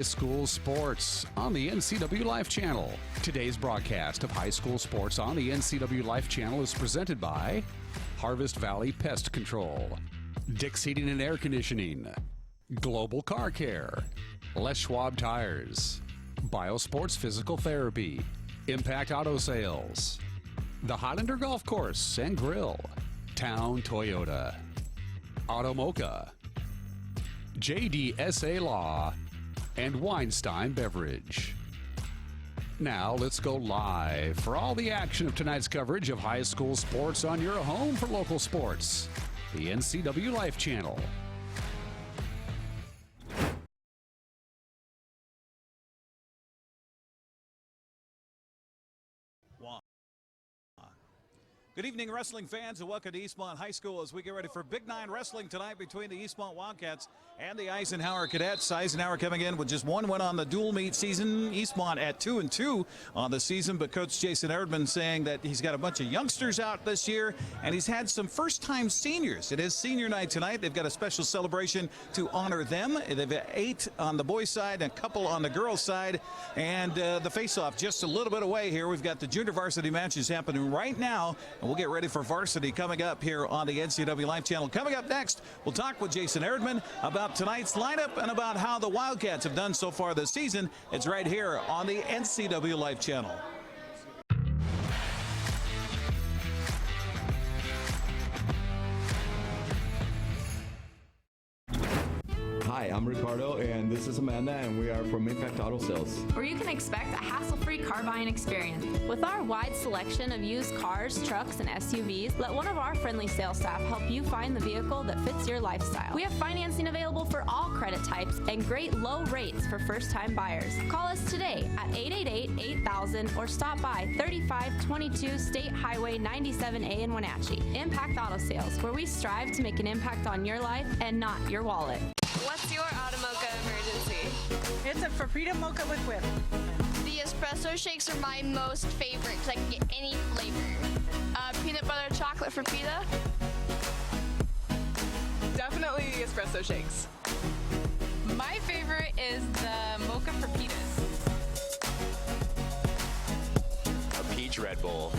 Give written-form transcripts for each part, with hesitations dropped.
School sports on the NCW Life Channel. Today's broadcast of high school sports on the NCW Life Channel is presented by Harvest Valley Pest Control, Dick's Heating and Air Conditioning, Global Car Care, Les Schwab Tires, Biosports Physical Therapy, Impact Auto Sales, the Highlander Golf Course and Grill, Town Toyota, Automocha, JDSA Law, and Weinstein Beverage. Now let's go live for all the action of tonight's coverage of high school sports on your home for local sports, the NCW Life Channel. Good evening, wrestling fans, and welcome to Eastmont High School as we get ready for Big Nine Wrestling tonight between the Eastmont Wildcats and the Eisenhower Cadets. Eisenhower coming in with just one win on the dual meet season. Eastmont at 2-2 on the season, but Coach Jason Erdman saying that he's got a bunch of youngsters out this year, and he's had some first-time seniors. It is senior night tonight. They've got a special celebration to honor them. They've got 8 on the boys' side and a couple on the girls' side, and the face-off just a little bit away here. We've got the junior varsity matches happening right now. We'll get ready for varsity coming up here on the NCW Life Channel. Coming up next, we'll talk with Jason Erdman about tonight's lineup and about how the Wildcats have done so far this season. It's right here on the NCW Life Channel. Hi, I'm Ricardo, and this is Amanda, and we are from Impact Auto Sales, where you can expect a hassle-free car buying experience. With our wide selection of used cars, trucks, and SUVs, let one of our friendly sales staff help you find the vehicle that fits your lifestyle. We have financing available for all credit types and great low rates for first-time buyers. Call us today at 888-8000 or stop by 3522 State Highway 97A in Wenatchee. Impact Auto Sales, where we strive to make an impact on your life and not your wallet. What's your Automocha emergency? It's a Frappuccino mocha with whip. The espresso shakes are my most favorite because I can get any flavor. Peanut butter chocolate Frappuccino. Definitely the espresso shakes. My favorite is the mocha Frappitas. A peach Red Bull.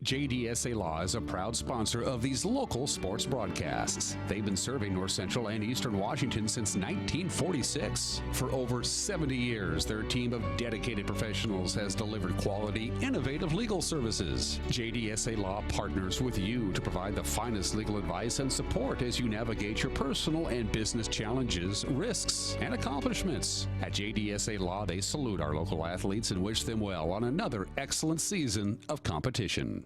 JDSA Law is a proud sponsor of these local sports broadcasts. They've been serving North Central and Eastern Washington since 1946. For over 70 years, their team of dedicated professionals has delivered quality, innovative legal services. JDSA Law partners with you to provide the finest legal advice and support as you navigate your personal and business challenges, risks, and accomplishments. At JDSA Law, they salute our local athletes and wish them well on another excellent season of competition.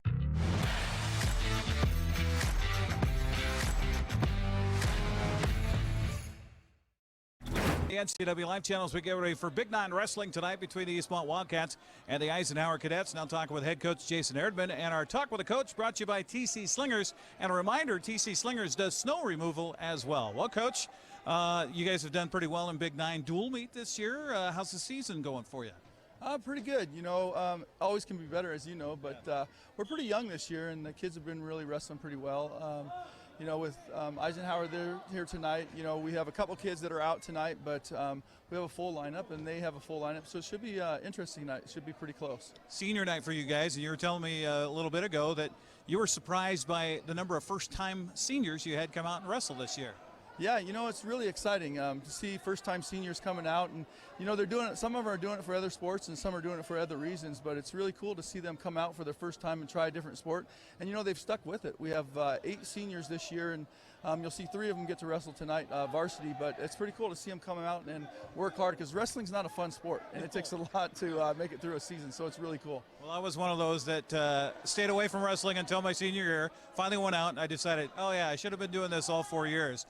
The NCW Life Channel as we get ready for Big Nine Wrestling tonight between the Eastmont Wildcats and the Eisenhower Cadets. Now talking with head coach Jason Erdman, and our Talk with the Coach brought to you by TC Slingers. And a reminder, TC Slingers does snow removal as well. Well, Coach, you guys have done pretty well in Big Nine dual meet this year. How's the season going for you? Pretty good. You know, always can be better, as you know, but we're pretty young this year, and the kids have been really wrestling pretty well. You know, with Eisenhower, they're here tonight. You know, we have a couple kids that are out tonight, but we have a full lineup, and they have a full lineup, so it should be an interesting night. It should be pretty close. Senior night for you guys, and you were telling me a little bit ago that you were surprised by the number of first-time seniors you had come out and wrestle this year. Yeah, you know, it's really exciting to see first-time seniors coming out, and you know, they're doing it. Some of them are doing it for other sports, and some are doing it for other reasons. But it's really cool to see them come out for their first time and try a different sport. And you know, they've stuck with it. We have 8 seniors this year, and you'll see 3 of them get to wrestle tonight, varsity. But it's pretty cool to see them come out and work hard, because wrestling's not a fun sport, and it takes a lot to make it through a season. So it's really cool. Well, I was one of those that stayed away from wrestling until my senior year. Finally went out, and I decided, oh yeah, I should have been doing this all 4 years.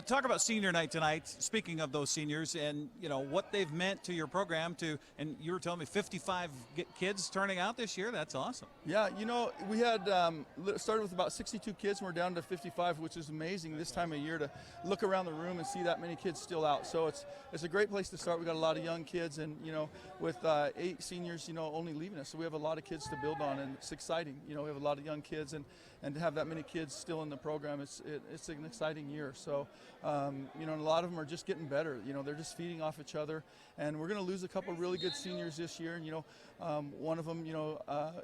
Talk about senior night tonight. Speaking of those seniors, and you know what they've meant to your program. And you were telling me 55 kids turning out this year. That's awesome. Yeah, you know, we had started with about 62 kids, and we're down to 55, which is amazing this time of year to look around the room and see that many kids still out. So it's a great place to start. We got a lot of young kids, and you know, with 8 seniors, you know, only leaving us, so we have a lot of kids to build on, and it's exciting. You know, we have a lot of young kids, and to have that many kids still in the program, it's an exciting year. So, you know, and a lot of them are just getting better. You know, they're just feeding off each other, and we're going to lose a couple really good seniors this year. And you know, one of them, you know,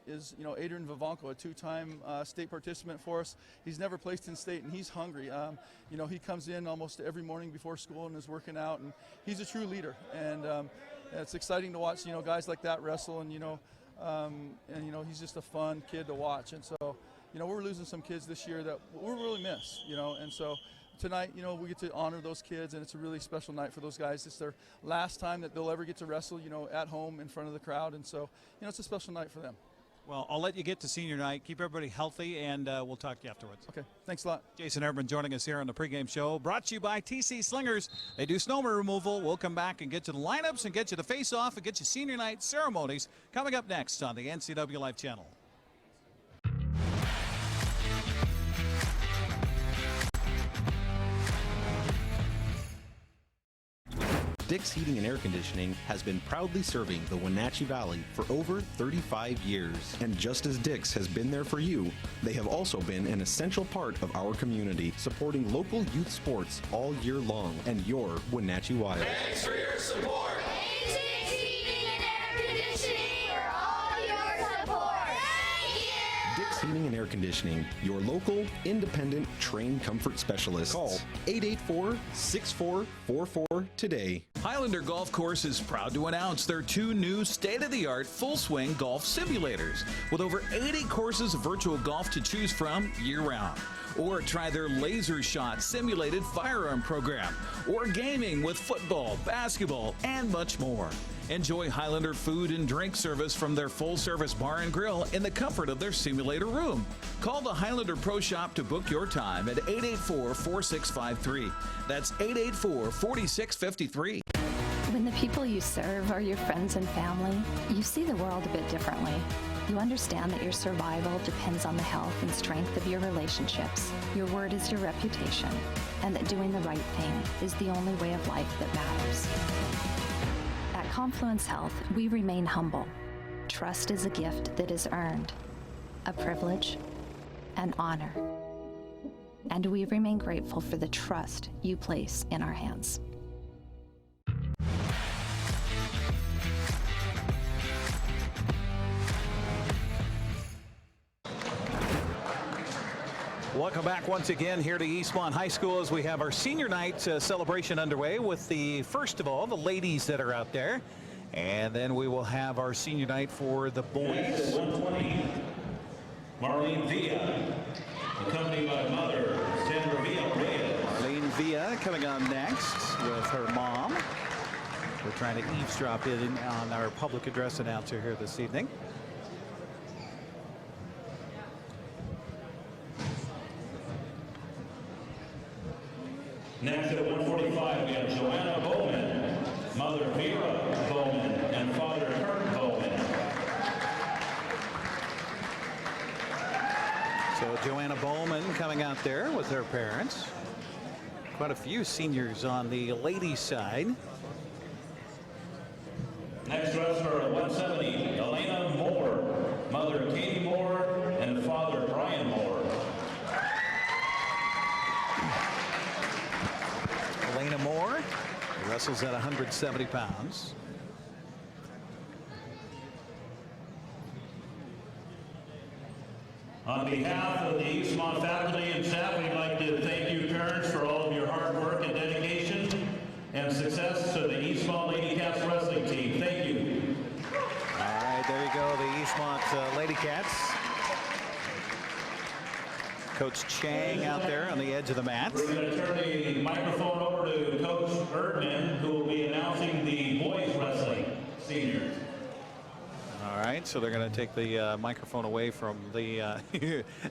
is Adrian Vivanco, a 2-time state participant for us. He's never placed in state, and he's hungry. You know, he comes in almost every morning before school and is working out, and he's a true leader. And it's exciting to watch, you know, guys like that wrestle, and you know, he's just a fun kid to watch. And so, you know, we're losing some kids this year that we'll really miss, you know, and so tonight, you know, we get to honor those kids, and it's a really special night for those guys. It's their last time that they'll ever get to wrestle, you know, at home in front of the crowd, and so, you know, it's a special night for them. Well, I'll let you get to senior night. Keep everybody healthy, and we'll talk to you afterwards. Okay, thanks a lot. Jason Urban joining us here on the pregame show, brought to you by TC Slingers. They do snow removal. We'll come back and get to the lineups and get you the face-off and get you senior night ceremonies coming up next on the NCW Life Channel. Dick's Heating and Air Conditioning has been proudly serving the Wenatchee Valley for over 35 years. And just as Dick's has been there for you, they have also been an essential part of our community, supporting local youth sports all year long and your Wenatchee Wild. Thanks for your support. Dick's Heating and Air Conditioning for all your support. Thank you. Dick's Heating and Air Conditioning, your local, independent, trained comfort specialist. Call 884-6444 today. Highlander Golf Course is proud to announce their 2 new state-of-the-art full-swing golf simulators with over 80 courses of virtual golf to choose from year-round. Or try their Laser Shot simulated firearm program, or gaming with football, basketball, and much more. Enjoy Highlander food and drink service from their full-service bar and grill in the comfort of their simulator room. Call the Highlander Pro Shop to book your time at 884-4653. That's 884-4653. When the people you serve are your friends and family, you see the world a bit differently. You understand that your survival depends on the health and strength of your relationships. Your word is your reputation, and that doing the right thing is the only way of life that matters. At Confluence Health, we remain humble. Trust is a gift that is earned, a privilege, an honor. And we remain grateful for the trust you place in our hands. Welcome back once again here to Eastmont High School as we have our senior night celebration underway with first of all, the ladies that are out there. And then we will have our senior night for the boys. 120, Marlene Villa, accompanied by mother, Sandra Villa-Reyes. Marlene Villa coming on next with her mom. We're trying to eavesdrop in on our public address announcer here this evening. Next at 145, we have Joanna Bowman, mother Vera Bowman, and father Kurt Bowman. So Joanna Bowman coming out there with her parents. Quite a few seniors on the ladies' side. Next wrestler at 170, Elena Moore, mother Katie Moore, and father Brian Moore. Elena Moore wrestles at 170 pounds. On On behalf of the Eastmont faculty and staff, we'd like to thank you, parents, for all of your hard work and dedication and success to the Eastmont Lady Cats wrestling team. Thank you. All right, there you go, the Eastmont Lady Cats. Coach Chang out there on the edge of the mat. We're going to turn the microphone over to Coach Erdman, who will be announcing the boys wrestling seniors. All right, so they're going to take the microphone away from the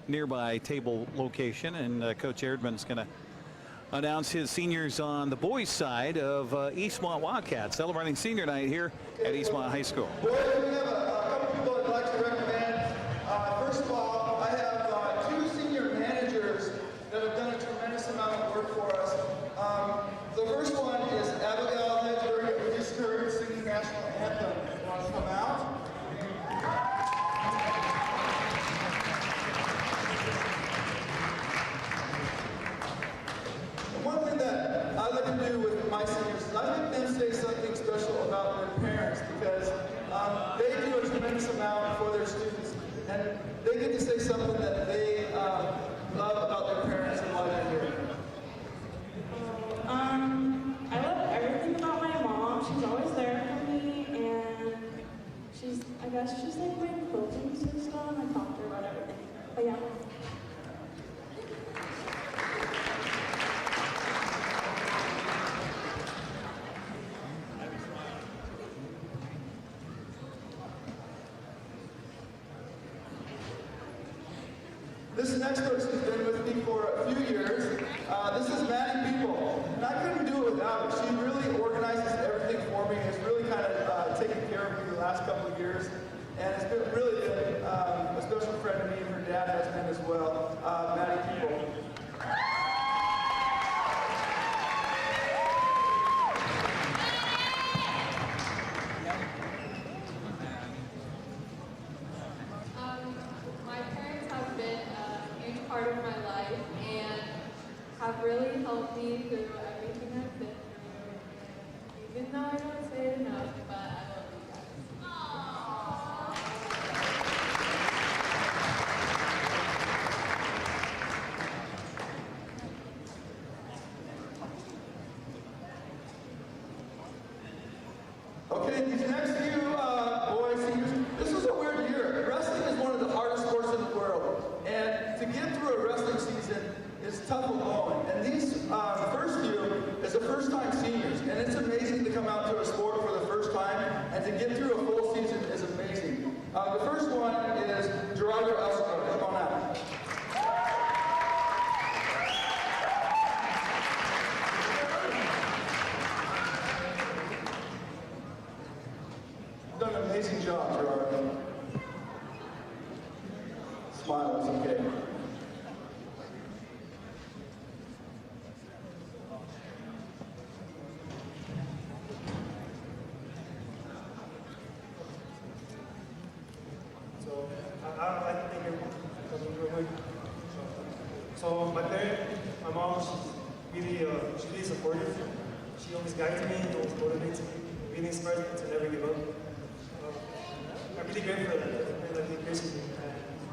nearby table location, and Coach Erdman's going to announce his seniors on the boys' side of Eastmont Wildcats, celebrating senior night here at Eastmont High School. Boys, we have a couple people I'd like to recommend. First of all, I have two senior managers that have done a tremendous amount of work for us. The first one is Abigail Hedgeberg, who just heard singing the national anthem. Want to come out? One thing that I like to do with my seniors is I make them say something special about their parents, because they do a tremendous amount for their students, and they get to say something that they love about their parents and why they're here. I love everything about my mom. She's always there for me, and I guess she's like my coping system. I talk to her about everything. But yeah. This next person's been with me for a few years. This is Maddie People, and I couldn't do it without her. She really organizes everything for me, and has really kind of taken care of me the last couple of years, and it's been really good. A special friend to me, and her dad has been as well. Maddie People. My parents have been a huge part of my life and have really helped me through everything I've been through. Even though I don't say it enough, but I love you guys. Okay, these next few boys, seniors, this was a weird year. Wrestling is one of the hardest sports in the world, and to get through a wrestling season is tough going. And these first few is the first-time seniors, and it's amazing to come out to a sport for the first time, and to get through a full season is amazing. The first one is Gerardo Elsko. Come on out. You've done an amazing job, Gerardo. Smile, it's okay. So, I'd like to thank everyone for coming real quick. So, my parent, my mom, she's really supportive. She always guides me, always motivates me, really inspires me to never give up. I'm really grateful for that. They're like the person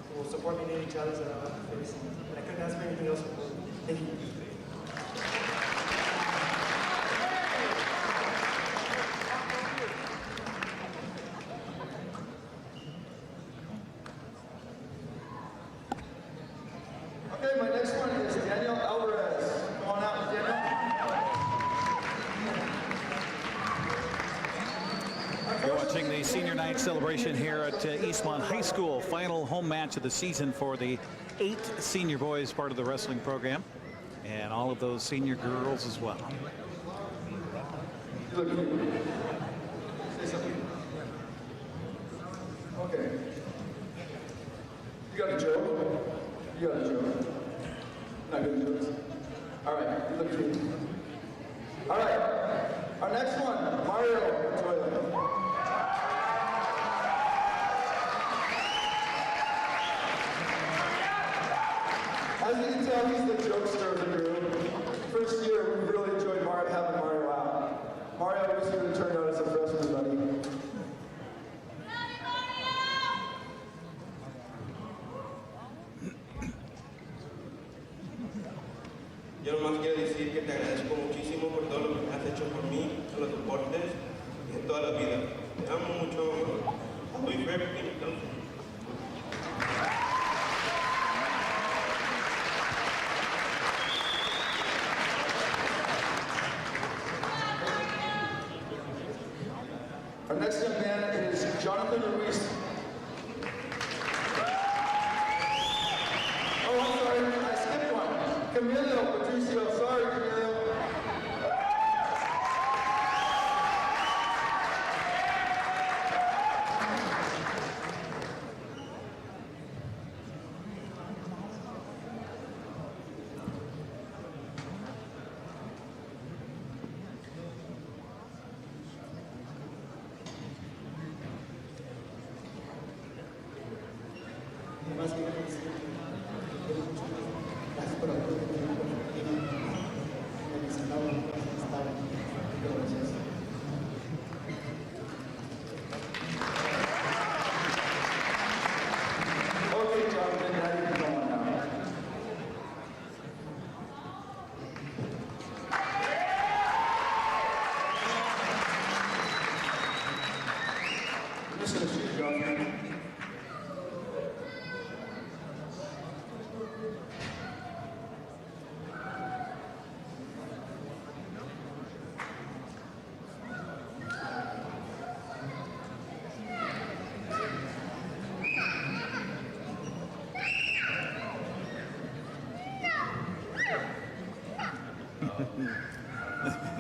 who will support me in any challenge that I have to face. And I couldn't ask for anything else before. Thank you. Okay, my next one is Daniel Alvarez. Come on out, Daniel. You're watching the senior night celebration here at Eastmont High School. Final home match of the season for the 8 senior boys, part of the wrestling program, and all of those senior girls as well. Look at me. Say something. Okay. You got a joke? You got a joke. Not good jokes. All right, you look at me. All right, our next one, Mario Toilet. As you can tell, he's the jokester of the group. First year, we really enjoyed having Mario out. Mario was here to turn out as a freshman, buddy. Yo nomás quiero decir que te agradezco muchísimo por todo lo que has hecho por mí, en los deportes y en toda la vida. Te amo mucho, amor. I'll be for everything you've done for me. Our next young man is Jonathan Ruiz. Oh, I'm sorry, I skipped one. Camilo Patricio, sorry, Camilo.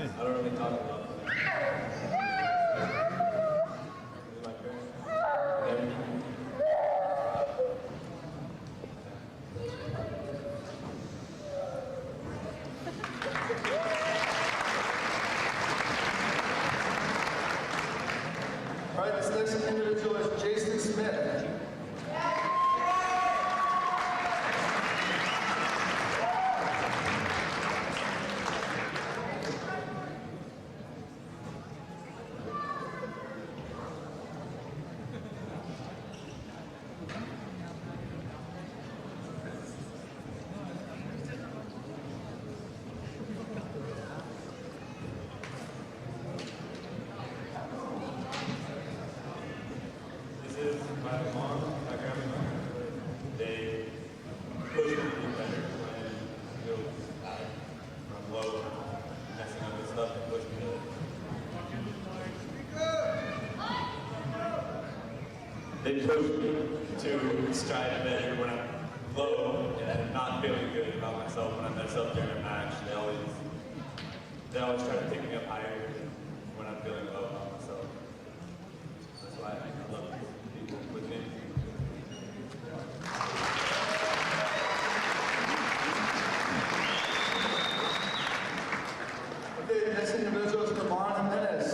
I don't really talk about my parents. Everything. All right, this next individual is Jason Smith. This is my mom, my grandma. They push me to do better when I feel bad, when I'm low, messing up and stuff, and push me to. They push me to strive better when I'm low and not feeling good about myself. When I mess up during a match, they always try to pick me up higher when I'm feeling low about myself. That's why I love people with me. Okay, next individual is Ramon Jimenez.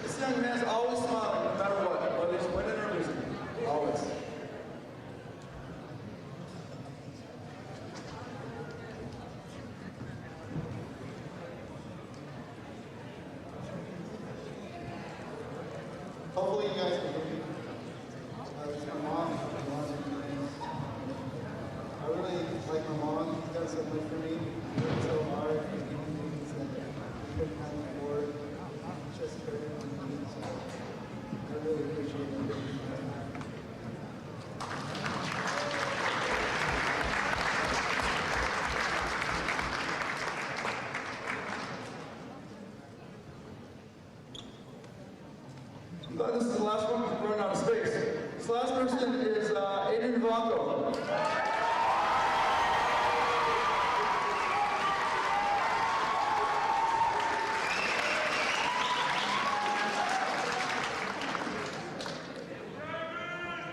This young man's always smiling, no matter what, whether he's winning or losing. Always. Hopefully you guys can hear me. It's my mom. I really like my mom. She's done so much for me. She worked so hard and given things that I couldn't have before. Just for me. So I really appreciate everything. I'm glad this is the last one because we're running out of space. This last person is Aiden Vanco.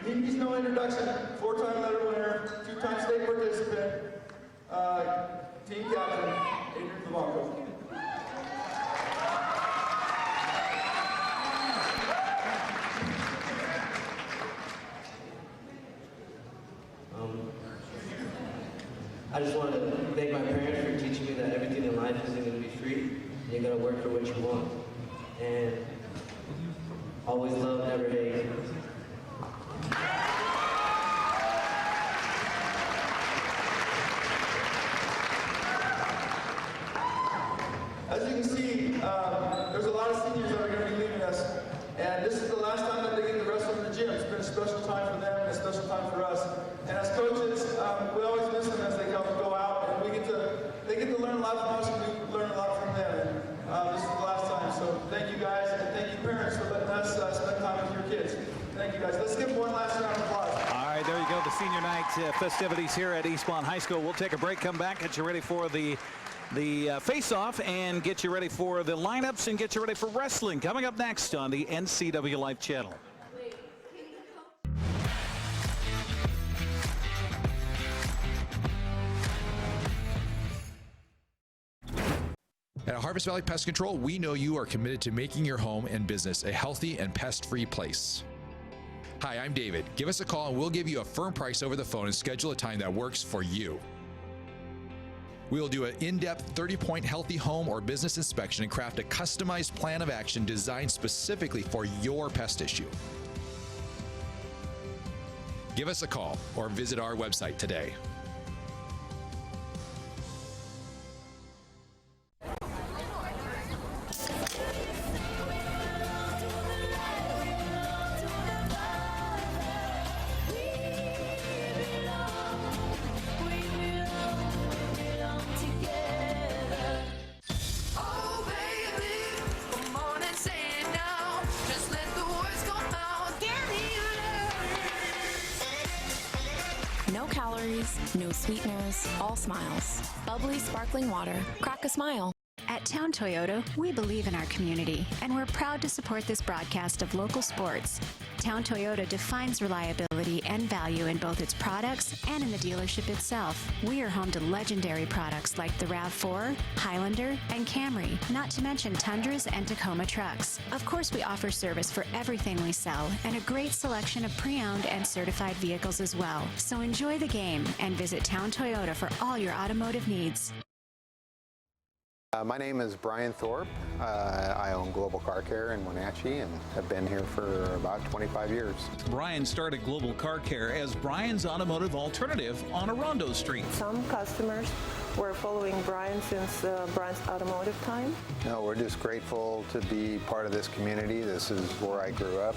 He needs no introduction. 4-time medal winner, 2-time state participant, team captain, Aiden Vanco. I just want to thank my parents for teaching me that everything in life isn't going to be free. You got to work for what you want. And always love, never hate. And this is the last time that they get to wrestle in the gym. It's been a special time for them and a special time for us. And as coaches, we always miss them as they go out, and they get to learn a lot from us, and we learn a lot from them. And this is the last time. So thank you guys, and thank you parents for letting us spend time with your kids. Thank you guys. Let's give one last round of applause. All right, there you go. The senior night festivities here at Eastmont High School. We'll take a break, come back, get you ready for the face-off, and get you ready for the lineups, and get you ready for wrestling coming up next on the NCW Life channel. At Harvest Valley Pest Control, we know you are committed to making your home and business a healthy and pest-free place. Hi, I'm David. Give us a call and we'll give you a firm price over the phone and schedule a time that works for you. We will do an in-depth 30-point healthy home or business inspection and craft a customized plan of action designed specifically for your pest issue. Give us a call or visit our website today. No calories, no sweeteners, all smiles. Bubbly, sparkling water. Crack a smile. At Town Toyota, we believe in our community, and we're proud to support this broadcast of local sports. Town Toyota defines reliability and value in both its products and in the dealership itself. We are home to legendary products like the RAV4, Highlander, and Camry, not to mention Tundras and Tacoma trucks. Of course, we offer service for everything we sell, and a great selection of pre-owned and certified vehicles as well. So enjoy the game and visit Town Toyota for all your automotive needs. My name is Brian Thorpe. I own Global Car Care in Wenatchee and have been here for about 25 years. Brian started Global Car Care as Brian's automotive alternative on Orondo Street. Some customers were following Brian since Brian's automotive time. No, we're just grateful to be part of this community. This is where I grew up.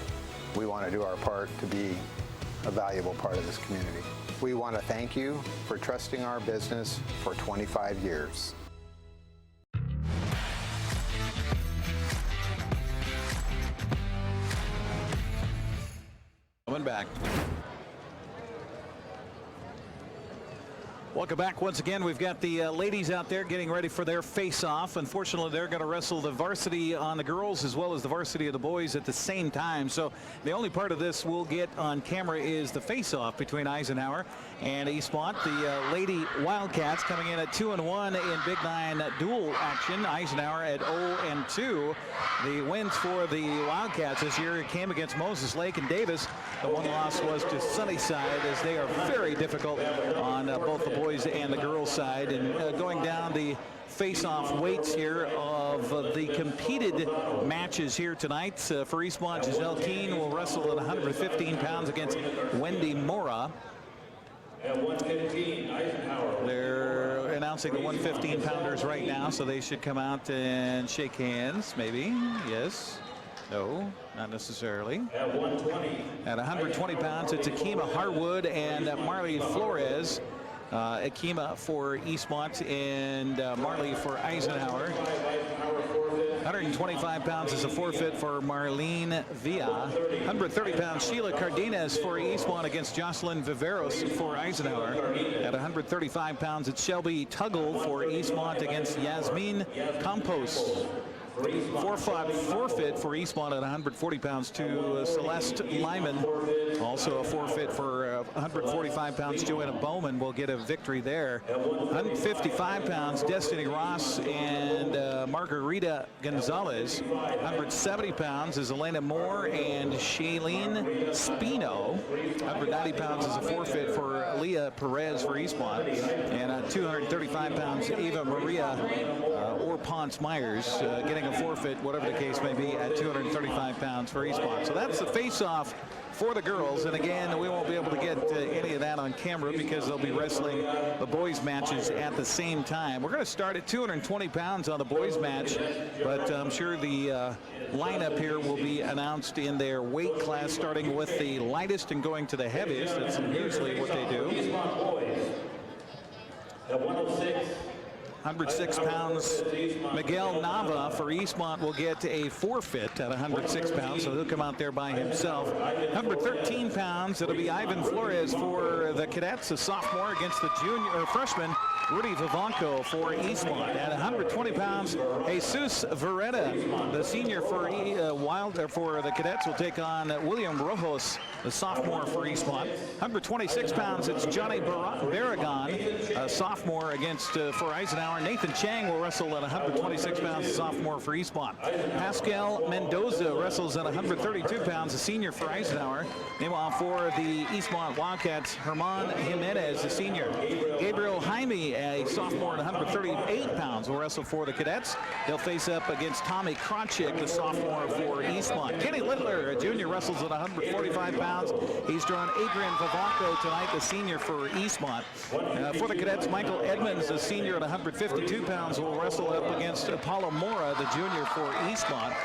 We want to do our part to be a valuable part of this community. We want to thank you for trusting our business for 25 years. Coming back. Welcome back once again. We've got the ladies out there getting ready for their face-off. Unfortunately, they're going to wrestle the varsity on the girls as well as the varsity of the boys at the same time. So the only part of this we'll get on camera is the face-off between Eisenhower and Eastmont. The Lady Wildcats coming in at 2-1 in Big Nine dual action. Eisenhower at 0-2. The wins for the Wildcats this year came against Moses Lake and Davis. The one loss was to Sunnyside, as they are very difficult on both the boys and the girls side. And going down the face-off weights here of the competed matches here tonight. For Eastmont, Giselle Keene will wrestle at 115 pounds against Wendy Mora. At 115, Eisenhower. They're announcing the 115-pounders right now, so they should come out and shake hands, maybe. Yes. No, not necessarily. At 120. At 120 pounds, it's Akima Harwood and Marley Flores. Akima for Eastmont and Marley for Eisenhower. 125 pounds is a forfeit for Marlene Villa. 130 pounds, Sheila Cardenas for Eastmont against Jocelyn Viveros for Eisenhower. At 135 pounds, it's Shelby Tuggle for Eastmont against Yasmin Campos. Forfeit for Eastmont at 140 pounds to Celeste Lyman. Also a forfeit for 145 pounds. Joanna Bowman will get a victory there. 155 pounds, Destiny Ross and Margarita Gonzalez. 170 pounds is Elena Moore and Shailene Spino. 190 pounds is a forfeit for Leah Perez for Eastmont. And 235 pounds, Eva Maria or Ponce Myers getting a forfeit, whatever the case may be, at 235 pounds for Eastmont. So that's the face-off for the girls. And again, we won't be able to get any of that on camera because they'll be wrestling the boys matches at the same time. We're going to start at 220 pounds on the boys match, but I'm sure the lineup here will be announced in their weight class, starting with the lightest and going to the heaviest. That's usually what they do. At 106. 106 pounds. Miguel Nava for Eastmont will get a forfeit at 106 pounds, so he'll come out there by himself. 113 pounds, it'll be Ivan Flores for the Cadets, a sophomore against the junior or freshman Rudy Vivanco for Eastmont. At 120 pounds, Jesus Vereta, the senior for for the Cadets, will take on William Rojos, the sophomore for Eastmont. 126 pounds, it's Johnny Barragan, a sophomore against for Eisenhower. Nathan Chang will wrestle at 126 pounds, a sophomore for Eastmont. Pascal Mendoza wrestles at 132 pounds, a senior for Eisenhower. Meanwhile, for the Eastmont Wildcats, Herman Jimenez, a senior. Gabriel Jaime, a sophomore at 138 pounds, will wrestle for the Cadets. They'll face up against Tommy Kronchik, the sophomore for Eastmont. Kenny Littler, a junior, wrestles at 145 pounds. He's drawn Adrian Vivanco tonight, the senior for Eastmont. For the Cadets, Michael Edmonds, a senior at 152 pounds, will wrestle up against Apollo Mora, the junior for Eastmont.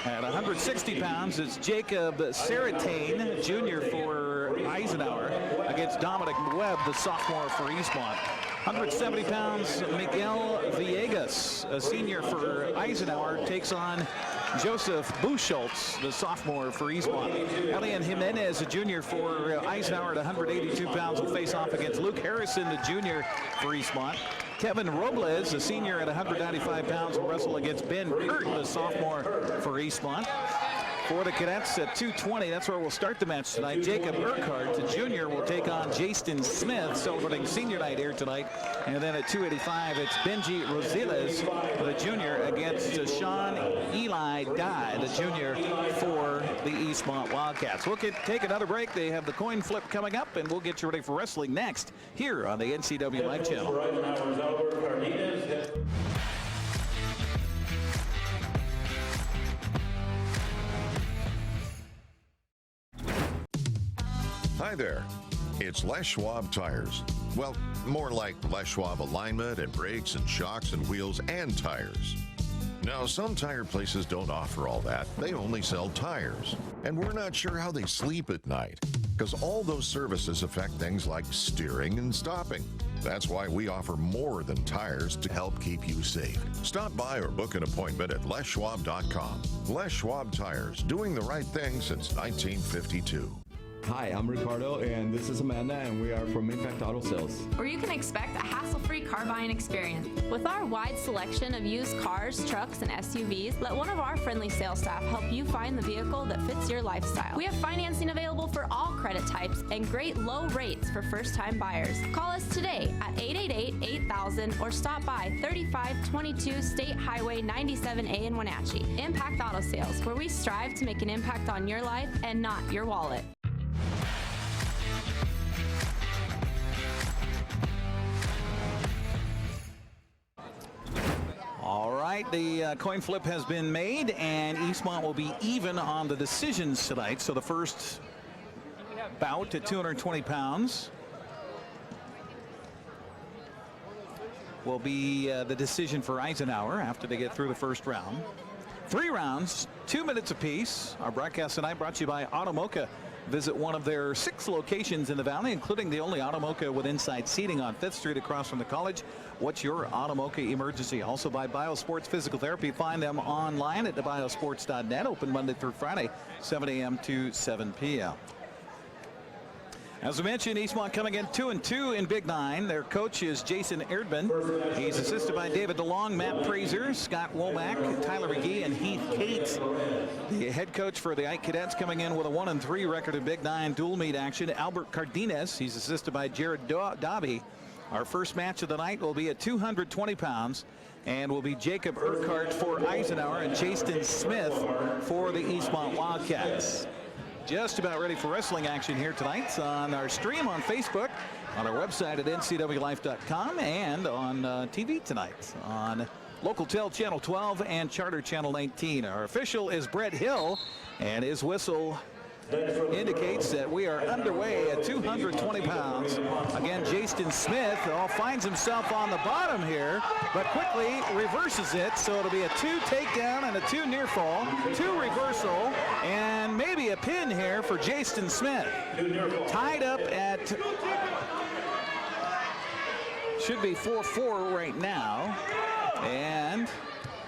At 160 pounds, it's Jacob Saratane, junior for Eisenhower, against Dominic Webb, the sophomore for Eastmont. 170 pounds, Miguel Villegas, a senior for Eisenhower, takes on Joseph Buchholz, the sophomore for Eastmont. Elian Jimenez, a junior for Eisenhower at 182 pounds, will face off against Luke Harrison, the junior for Eastmont. Kevin Robles, a senior at 195 pounds, will wrestle against Ben Kurt, the sophomore for Eastmont. For the Cadets at 220, that's where we'll start the match tonight. Jacob Urquhart, the junior, will take on Jason Smith, celebrating senior night here tonight. And then at 285, it's Benji Rosiles, the junior, against Sean Eli Dye, the junior for the Eastmont Wildcats. We'll take another break. They have the coin flip coming up, and we'll get you ready for wrestling next here on the NCW Live Channel. Hi there, it's Les Schwab Tires. Well, more like Les Schwab alignment and brakes and shocks and wheels and tires. Now, some tire places don't offer all that. They only sell tires. And we're not sure how they sleep at night, because all those services affect things like steering and stopping. That's why we offer more than tires to help keep you safe. Stop by or book an appointment at leschwab.com. Les Schwab Tires, doing the right thing since 1952. Hi, I'm Ricardo, and this is Amanda, and we are from Impact Auto Sales, where you can expect a hassle-free car buying experience. With our wide selection of used cars, trucks, and SUVs, let one of our friendly sales staff help you find the vehicle that fits your lifestyle. We have financing available for all credit types and great low rates for first-time buyers. Call us today at 888-8000 or stop by 3522 State Highway 97A in Wenatchee. Impact Auto Sales, where we strive to make an impact on your life and not your wallet. All right, the coin flip has been made, and Eastmont will be even on the decisions tonight. So the first bout at 220 pounds will be the decision for Eisenhower after they get through the first round. 3 rounds, 2 minutes apiece. Our broadcast tonight brought to you by Automoca. Visit one of their 6 locations in the valley, including the only Automoca with inside seating on 5th Street across from the college. What's your Automoca emergency? Also by Biosports Physical Therapy. Find them online at thebiosports.net. Open Monday through Friday, 7 a.m. to 7 p.m. As we mentioned, Eastmont coming in 2-2 in Big 9. Their coach is Jason Erdman. He's assisted by David DeLong, Matt Prazer, Scott Womack, Tyler McGee, and Heath Cates. The head coach for the Ike Cadets coming in with a 1-3 record in Big 9 dual meet action, Albert Cardenas. He's assisted by Jared Dobby. Our first match of the night will be at 220 pounds and will be Jacob Urquhart for Eisenhower and Chasten Smith for the Eastmont Wildcats. Just about ready for wrestling action here tonight on our stream on Facebook, on our website at ncwlife.com, and on TV tonight on Local Tel Channel 12 and Charter Channel 19. Our official is Brett Hill, and his whistle indicates that we are underway at 220 pounds. Again, Jason Smith finds himself on the bottom here, but quickly reverses it, so it'll be a 2 takedown and a 2 near fall, 2 reversal, and maybe a pin here for Jason Smith. Tied up at, should be 4-4 right now, and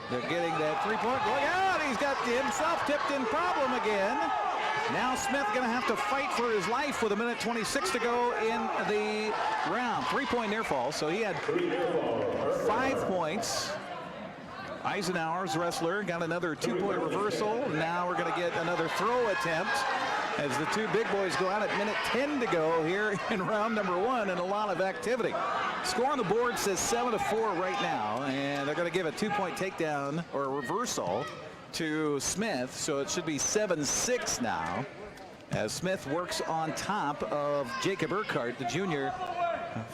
they're getting that 3-point. Look out, he's got himself tipped in problem again. Now Smith going to have to fight for his life with 1:26 to go in the round. 3-point near fall, so he had 5 points. Eisenhower's wrestler got another 2-point reversal. Now we're going to get another throw attempt as the two big boys go out at 1:10 to go here in round number 1, and a lot of activity. Score on the board says 7-4 right now, and they're going to give a 2-point takedown or a reversal to Smith, so it should be 7-6 now as Smith works on top of Jacob Urquhart, the junior,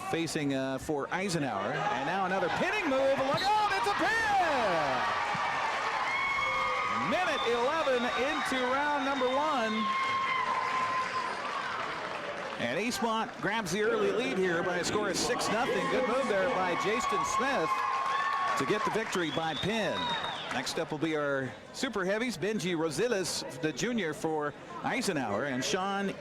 facing for Eisenhower. And now another pinning move. Look out, it's a pin! 1:11 into round number 1. And Eastmont grabs the early lead here by a score of 6-0. Good move there by Jason Smith to get the victory by pin. Next up will be our super heavies, Benji Rosilis, the junior for Eisenhower, and Sean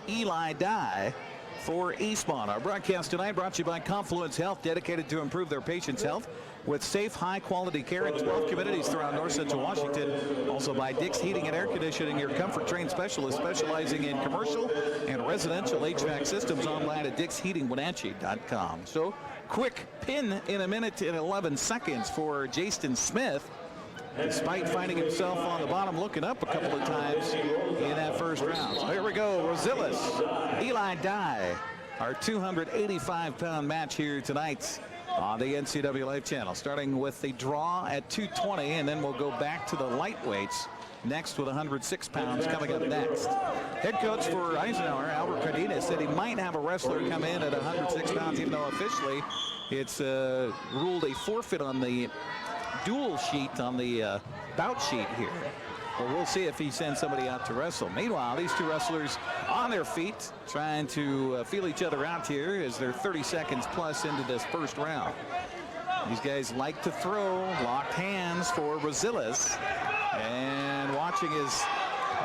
Eli Dye for Eastmont. Our broadcast tonight brought to you by Confluence Health, dedicated to improve their patients' health with safe, high-quality care in 12 communities throughout North Central Washington. Also by Dick's Heating and Air Conditioning, your comfort-trained specialist specializing in commercial and residential HVAC systems, online at dicksheatingwenatchee.com. So, quick pin in 1:11 for Jason Smith, despite finding himself on the bottom, looking up a couple of times in that first round. So here we go, Rosilis, Eli Dye, our 285-pound match here tonight on the NCW Live channel, starting with the draw at 220, and then we'll go back to the lightweights next with 106 pounds coming up next. Head coach for Eisenhower, Albert Cardenas, said he might have a wrestler come in at 106 pounds, even though officially it's ruled a forfeit on the dual sheet, on the bout sheet here. Well, we'll see if he sends somebody out to wrestle. Meanwhile, these two wrestlers on their feet trying to feel each other out here as they're 30 seconds plus into this first round. These guys like to throw. Locked hands for Rosilis, and watching his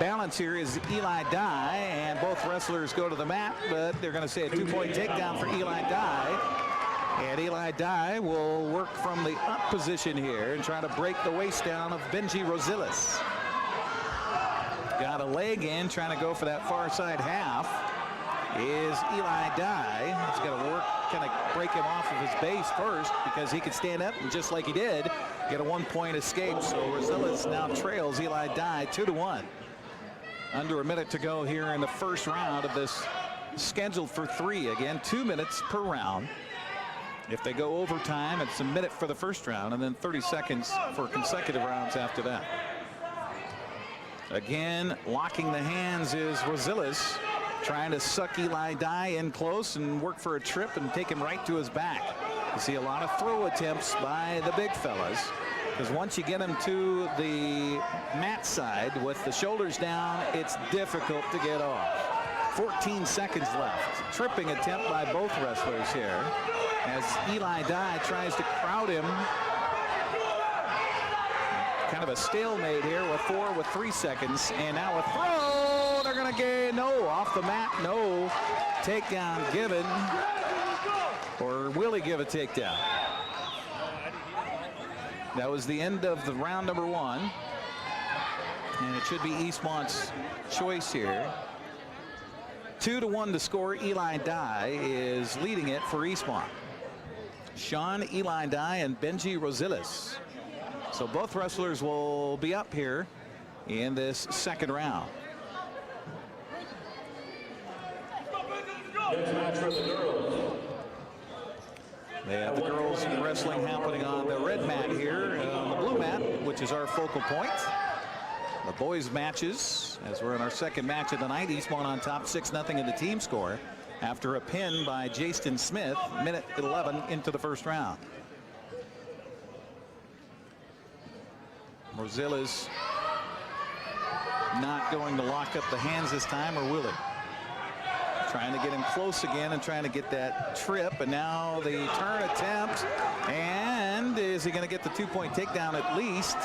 balance here is Eli Dye, and both wrestlers go to the mat, but they're going to say a 2-point takedown for Eli Dye. And Eli Dye will work from the up position here and try to break the waist down of Benji Rosilis. Got a leg in, trying to go for that far side half is Eli Dye. He's got to work, kind of break him off of his base first, because he could stand up and, just like he did, get a 1-point escape. So Rosilis now trails Eli Dye 2-1. Under a minute to go here in the first round of this, scheduled for 3. Again, 2 minutes per round. If they go overtime, it's a minute for the first round, and then 30 seconds for consecutive rounds after that. Again, locking the hands is Rosilis, trying to suck Eli Dye in close and work for a trip and take him right to his back. You see a lot of throw attempts by the big fellas, because once you get them to the mat side with the shoulders down, it's difficult to get off. 14 seconds left. Tripping attempt by both wrestlers here as Eli Dye tries to crowd him. Kind of a stalemate here with 3 seconds, and now a throw. They're going to get no off the mat. No takedown given. Or will he give a takedown? That was the end of the round number 1, and it should be Eastmont's choice here. 2-1 to score. Eli Dye is leading it for Eastmont. Sean Eli Dye and Benji Rosilis. So both wrestlers will be up here in this second round. Next match for the girls. They have the girls wrestling happening on the red mat here, on the blue mat, which is our focal point. The boys matches, as we're in our second match of the night. Eastmont on top 6-0 in the team score after a pin by Jason Smith, 1:11 into the first round. Rosilis not going to lock up the hands this time, or will he? Trying to get him close again and trying to get that trip, and now the turn attempt, and is he going to get the 2-point takedown at least?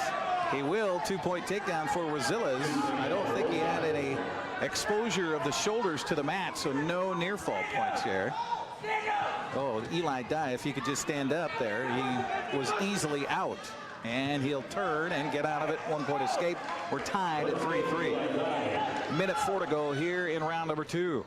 He will. 2-point takedown for Rosillas. I don't think he had any exposure of the shoulders to the mat, so no near fall points here. Oh, Eli Dye, if he could just stand up there, he was easily out. And he'll turn and get out of it. 1-point escape. We're tied at 3-3. Minute 4 to go here in round number 2.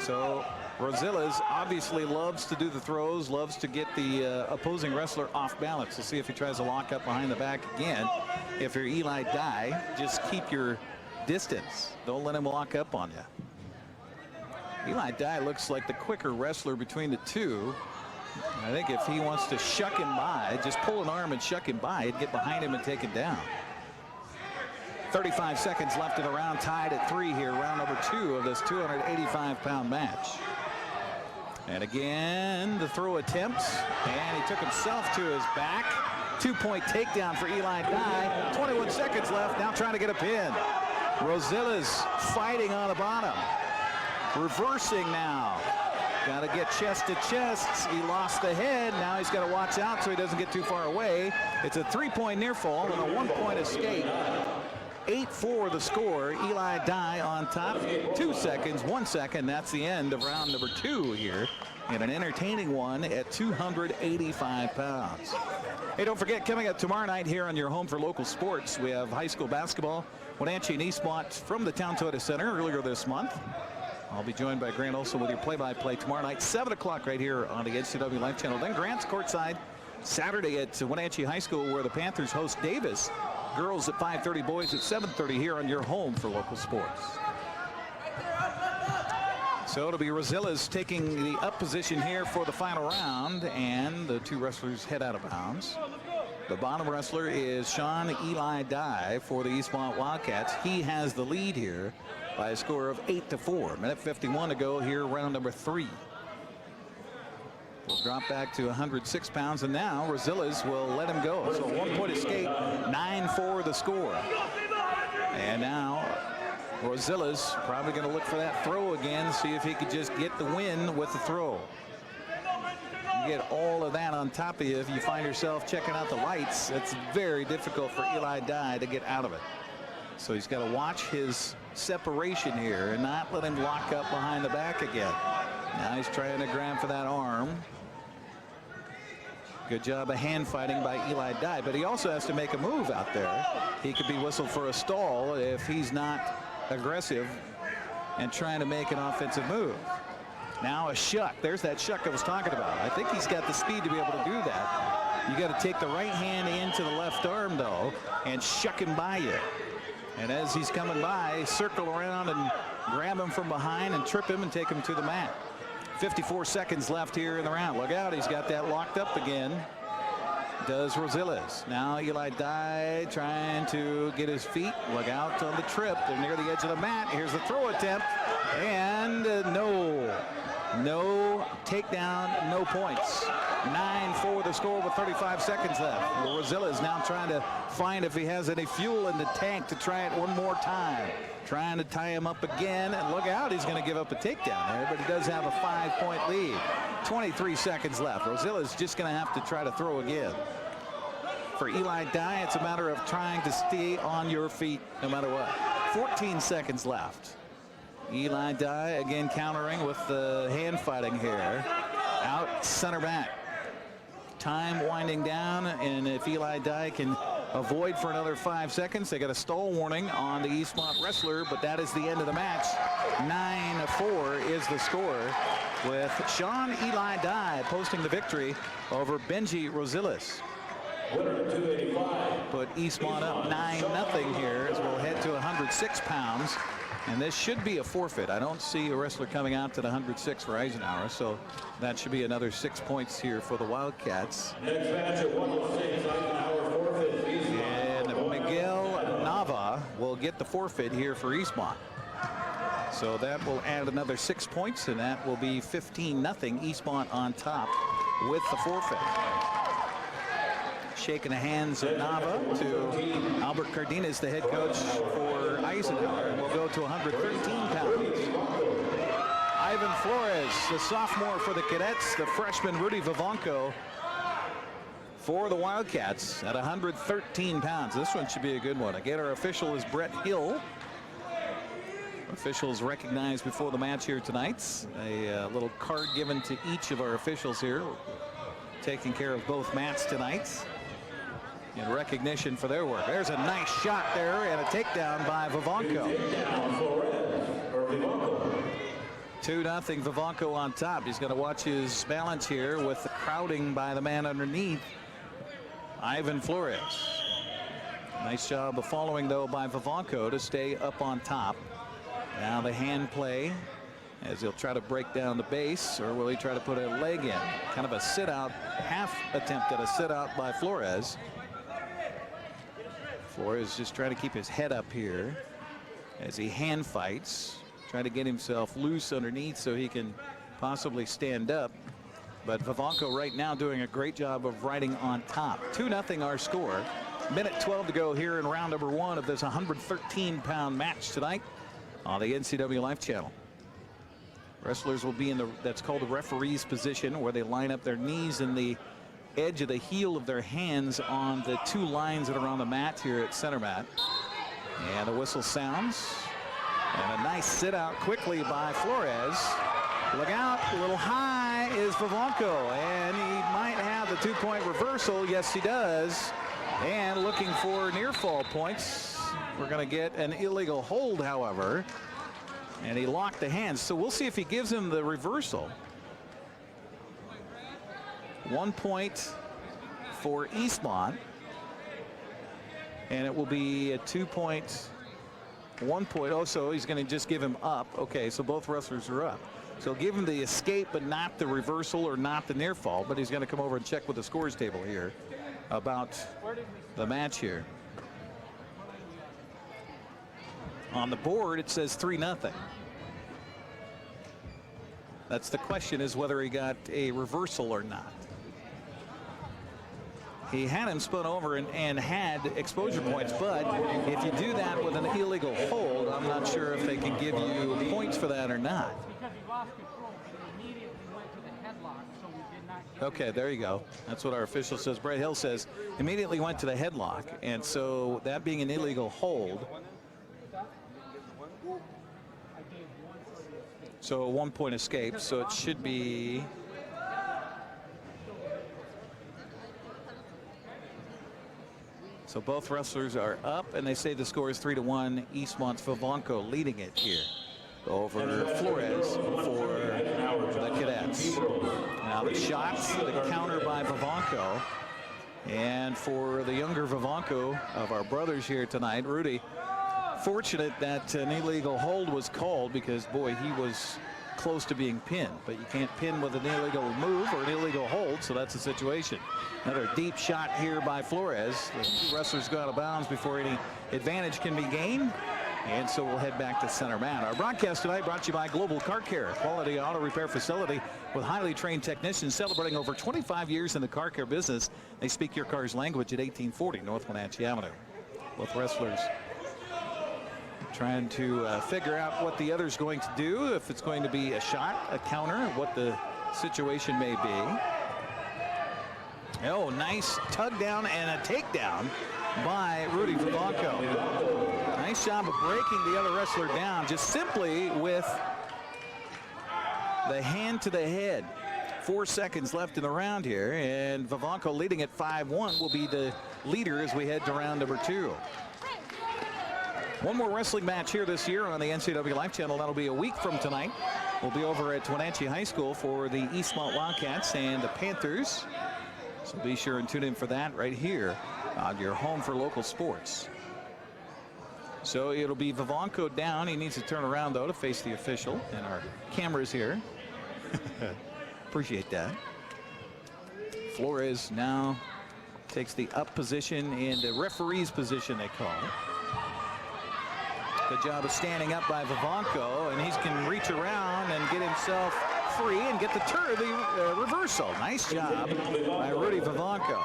So Rosillas obviously loves to do the throws, loves to get the opposing wrestler off balance. We'll see if he tries to lock up behind the back again. If you're Eli Dye, just keep your distance. Don't let him lock up on you. Eli Dye looks like the quicker wrestler between the two. I think if he wants to shuck him by, just pull an arm and shuck him by, he'd get behind him and take him down. 35 seconds left in the round, tied at 3 here, round number 2 of this 285-pound match. And again, the throw attempts, and he took himself to his back. 2-point takedown for Eli Dye. 21 seconds left, now trying to get a pin. Rosillas fighting on the bottom. Reversing now. Got to get chest to chest. He lost the head. Now he's got to watch out so he doesn't get too far away. It's a 3-point near fall and a 1-point escape. 8-4 the score. Eli Dye on top. 2 seconds, 1 second. That's the end of round number 2 here. And an entertaining one at 285 pounds. Hey, don't forget, coming up tomorrow night here on your home for local sports, we have high school basketball. Wenatchee and Eastmont from the Town Toyota Center earlier this month. I'll be joined by Grant Olson with your play-by-play tomorrow night, 7 o'clock right here on the NCW Life Channel. Then Grant's courtside Saturday at Wenatchee High School, where the Panthers host Davis. Girls at 5:30, boys at 7:30 here on your home for local sports. So it'll be Rosillas taking the up position here for the final round, and the two wrestlers head out of bounds. The bottom wrestler is Sean Eli Dye for the Eastmont Wildcats. He has the lead here by a score of 8-4. Minute 51 to go here, round number 3. We'll drop back to 106 pounds, and now Rosillas will let him go. So 1-point escape, 9-4 the score. And now Rosillas probably going to look for that throw again, see if he could just get the win with the throw. You get all of that on top of you. If you find yourself checking out the lights, it's very difficult for Eli Dye to get out of it. So he's got to watch his separation here and not let him lock up behind the back again. Now he's trying to grab for that arm. Good job of hand fighting by Eli Dye, but he also has to make a move out there. He could be whistled for a stall if he's not aggressive and trying to make an offensive move. Now a shuck. There's that shuck I was talking about. I think he's got the speed to be able to do that. You got to take the right hand into the left arm, though, and shuck him by you. And as he's coming by, circle around and grab him from behind and trip him and take him to the mat. 54 seconds left here in the round. Look out, he's got that locked up again. Does Rosillas. Now Eli Dye trying to get his feet. Look out on the trip. They're near the edge of the mat. Here's the throw attempt. And no takedown, no points. 9-4 the score with 35 seconds left. Rosillas now trying to find if he has any fuel in the tank to try it one more time. Trying to tie him up again, and look out, he's going to give up a takedown there, but he does have a 5-point lead. 23 seconds left. Rosillas just going to have to try to throw again. For Eli Dye, it's a matter of trying to stay on your feet no matter what. 14 seconds left. Eli Dye again countering with the hand fighting here. Out center back. Time winding down, and if Eli Dye can avoid for another 5 seconds, they got a stall warning on the Eastmont wrestler, but that is the end of the match. 9-4 is the score, with Sean Eli Dye posting the victory over Benji Rosillas. Put Eastmont up 9-0 here as we'll head to 106 pounds. And this should be a forfeit. I don't see a wrestler coming out to the 106 for Eisenhower, so that should be another 6 points here for the Wildcats. Next match at 106, Eisenhower forfeit. And Miguel Nava will get the forfeit here for Eastmont. So that will add another 6 points, and that will be 15-0 Eastmont on top with the forfeit. shaking the hands of Nava to Albert Cardenas, the head coach for Eisenhower. And we'll go to 113 pounds. Ivan Flores, the sophomore for the Cadets, the freshman Rudy Vivanco for the Wildcats at 113 pounds. This one should be a good one. Again, our official is Brett Hill. Officials recognized before the match here tonight. A little card given to each of our officials here, taking care of both mats tonight in recognition for their work. There's a nice shot there and a takedown by Vivanco. 2-0 Vivanco on top. He's going to watch his balance here with the crowding by the man underneath, Ivan Flores. Nice job of following, though, by Vivanco to stay up on top. Now the hand play as he'll try to break down the base, or will he try to put a leg in? Kind of a sit-out, half attempt at a sit-out by Flores. Flores just trying to keep his head up here as he hand fights, trying to get himself loose underneath so he can possibly stand up. But Vivanco right now doing a great job of riding on top. 2-0 our score. Minute 12 to go here in round number 1 of this 113-pound match tonight on the NCW Life Channel. Wrestlers will be in that's called the referee's position, where they line up their knees in the edge of the heel of their hands on the 2 lines that are on the mat here at center mat. And the whistle sounds. And a nice sit out quickly by Flores. Look out, a little high is Vivanco, and he might have the 2-point reversal. Yes, he does. And looking for near fall points. We're going to get an illegal hold, however. And he locked the hands. So we'll see if he gives him the reversal. 1 point for Eastmont. And it will be a 2-point, 1 point. Oh, so he's going to just give him up. Okay, so both wrestlers are up. So give him the escape, but not the reversal or not the near fall. But he's going to come over and check with the scores table here about the match here. On the board, it says 3-0. That's the question, is whether he got a reversal or not. He had him spun over and had exposure points, but if you do that with an illegal hold, I'm not sure if they can give you points for that or not. Because he lost control, he immediately went to the headlock, so we did not get Okay, there you go. That's what our official says. Brett Hill says immediately went to the headlock, and so that being an illegal hold. So a 1-point escape, so it should be so both wrestlers are up, and they say the score is 3-1. Eastmont's Vivanco leading it here over Flores for the Cadets. Now the shots, the counter by Vivanco, and for the younger Vivanco of our brothers here tonight, Rudy, fortunate that an illegal hold was called, because boy, he was close to being pinned, but you can't pin with an illegal move or an illegal hold, so that's the situation. Another deep shot here by Flores. The 2 wrestlers go out of bounds before any advantage can be gained, and so we'll head back to center mat. Our broadcast tonight brought to you by Global Car Care, quality auto repair facility with highly trained technicians celebrating over 25 years in the car care business. They speak your car's language at 1840 North Wenatchee Avenue. Both wrestlers trying to figure out what the other's going to do, if it's going to be a shot, a counter, what the situation may be. Oh, nice tug down and a takedown by Rudy Vivanco. Nice job of breaking the other wrestler down, just simply with the hand to the head. 4 seconds left in the round here, and Vivanco leading at 5-1 will be the leader as we head to round number 2. One more wrestling match here this year on the NCW Life Channel. That'll be a week from tonight. We'll be over at Wenatchee High School for the Eastmont Wildcats and the Panthers. So be sure and tune in for that right here on your home for local sports. So it'll be Vivanco down. He needs to turn around, though, to face the official and our cameras here. Appreciate that. Flores now takes the up position in the referee's position, they call it. Good job of standing up by Vivanco, and he can reach around and get himself free and get the reversal. Nice job by Rudy Vivanco.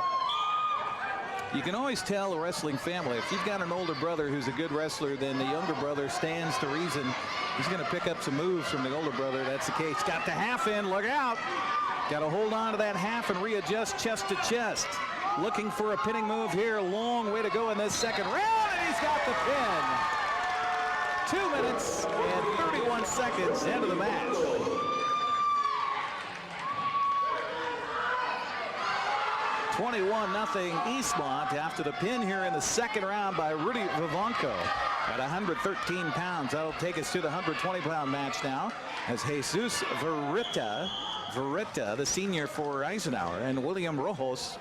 You can always tell a wrestling family. If you've got an older brother who's a good wrestler, then the younger brother stands to reason he's going to pick up some moves from the older brother. That's the case. Got the half in. Look out. Got to hold on to that half and readjust chest to chest. Looking for a pinning move here. Long way to go in this second round, and he's got the pin. 2 minutes and 31 seconds into the match. $21-0 Eastmont after the pin here in the second round by Rudy Vivanco at 113 pounds. That'll take us to the 120-pound match now as Jesus Verita, the senior for Eisenhower, and William Rojas,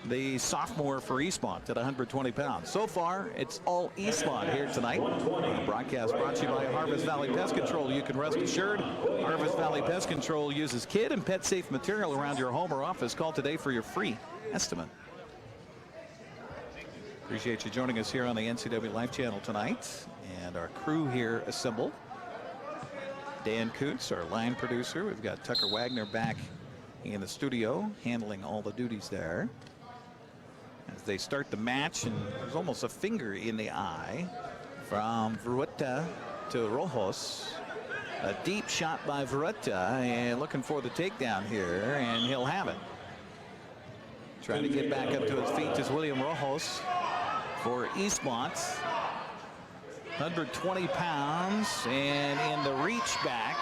the sophomore for Eastmont at 120 pounds. So far, it's all Eastmont here tonight. The broadcast brought to you by Harvest Valley Pest Control. You can rest assured Harvest Valley Pest Control uses kid and pet safe material around your home or office. Call today for your free estimate. Appreciate you joining us here on the NCW Life Channel tonight, and our crew here assembled. Dan Kutz, our line producer. We've got Tucker Wagner back in the studio handling all the duties there as they start the match, and there's almost a finger in the eye from Verita to Rojas. A deep shot by Verita, and looking for the takedown here, and he'll have it. Trying to get back up to his feet is William Rojas for Eastmont. 120 pounds, and in the reach back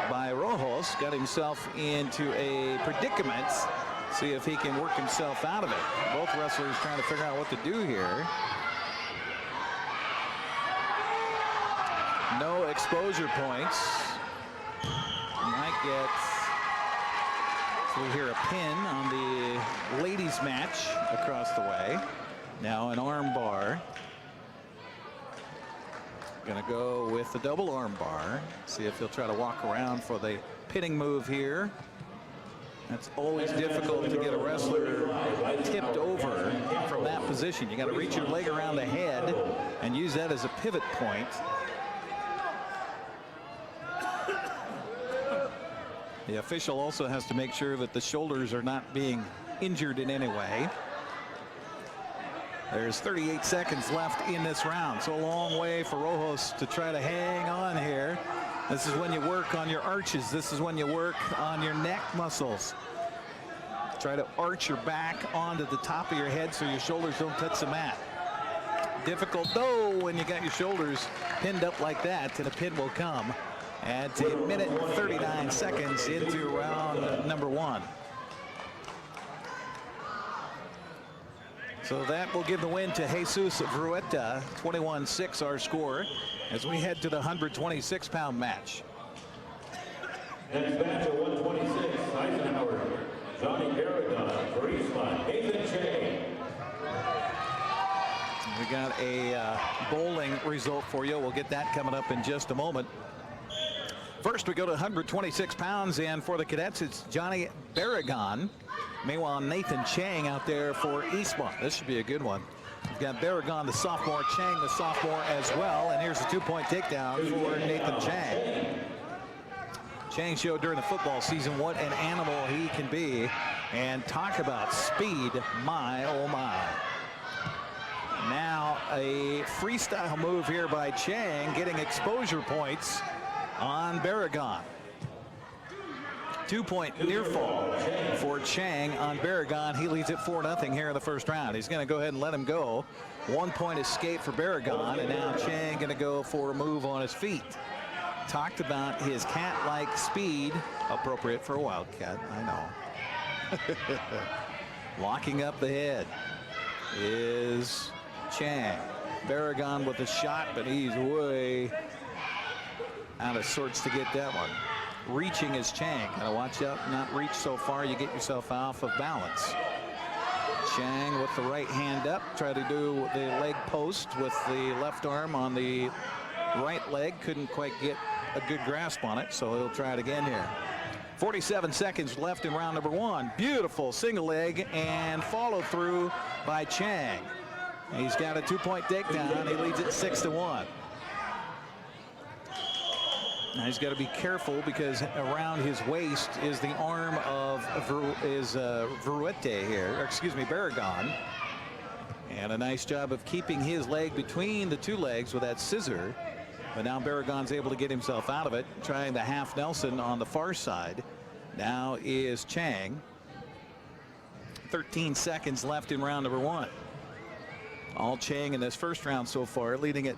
by Rojas, got himself into a predicament. See if he can work himself out of it. Both wrestlers trying to figure out what to do here. No exposure points. Might get, so we hear a pin on the ladies match across the way. Now an arm bar. Gonna go with the double arm bar. See if he'll try to walk around for the pinning move here. That's always difficult to get a wrestler tipped over from that position. You got to reach your leg around the head and use that as a pivot point. The official also has to make sure that the shoulders are not being injured in any way. There's 38 seconds left in this round, so a long way for Rojas to try to hang on here. This is when you work on your arches. This is when you work on your neck muscles. Try to arch your back onto the top of your head so your shoulders don't touch the mat. Difficult though when you got your shoulders pinned up like that, and a pin will come at a minute and 39 seconds into round number one. So that will give the win to Jesus Verita. 21-6 our score as we head to the 126-pound match. Next match at 126, Eisenhower, Johnny Aragon for Eastmont, Nathan Chang. We got a bowling result for you. We'll get that coming up in just a moment. First, we go to 126 pounds, and for the cadets, it's Johnny Baragon. Meanwhile, Nathan Chang out there for Eastmont. This should be a good one. We've got Baragon, the sophomore, Chang, the sophomore as well. And here's a two-point takedown for Nathan Chang. Chang showed during the football season what an animal he can be. And talk about speed, my oh my. Now a freestyle move here by Chang, getting exposure points on Baragon. 2-point near fall for Chang on Baragon. He leads it 4-0 here in the first round. He's going to go ahead and let him go. 1-point escape for Baragon, and now Chang going to go for a move on his feet. Talked about his cat-like speed, appropriate for a wildcat, I know. Locking up the head is Chang. Baragon with a shot, but he's way out of sorts to get that one. Reaching is Chang. Gotta watch out, not reach so far, you get yourself off of balance. Chang with the right hand up, try to do the leg post with the left arm on the right leg. Couldn't quite get a good grasp on it, so he'll try it again here. 47 seconds left in round number one. Beautiful single leg and follow through by Chang. He's got a 2-point takedown. He leads it 6-1. Now he's got to be careful because around his waist is the arm of Verita here, or excuse me, Baragon. And a nice job of keeping his leg between the two legs with that scissor. But now Barragon's able to get himself out of it, trying the half Nelson on the far side. Now is Chang. 13 seconds left in round number 1. All Chang in this first round so far, leading it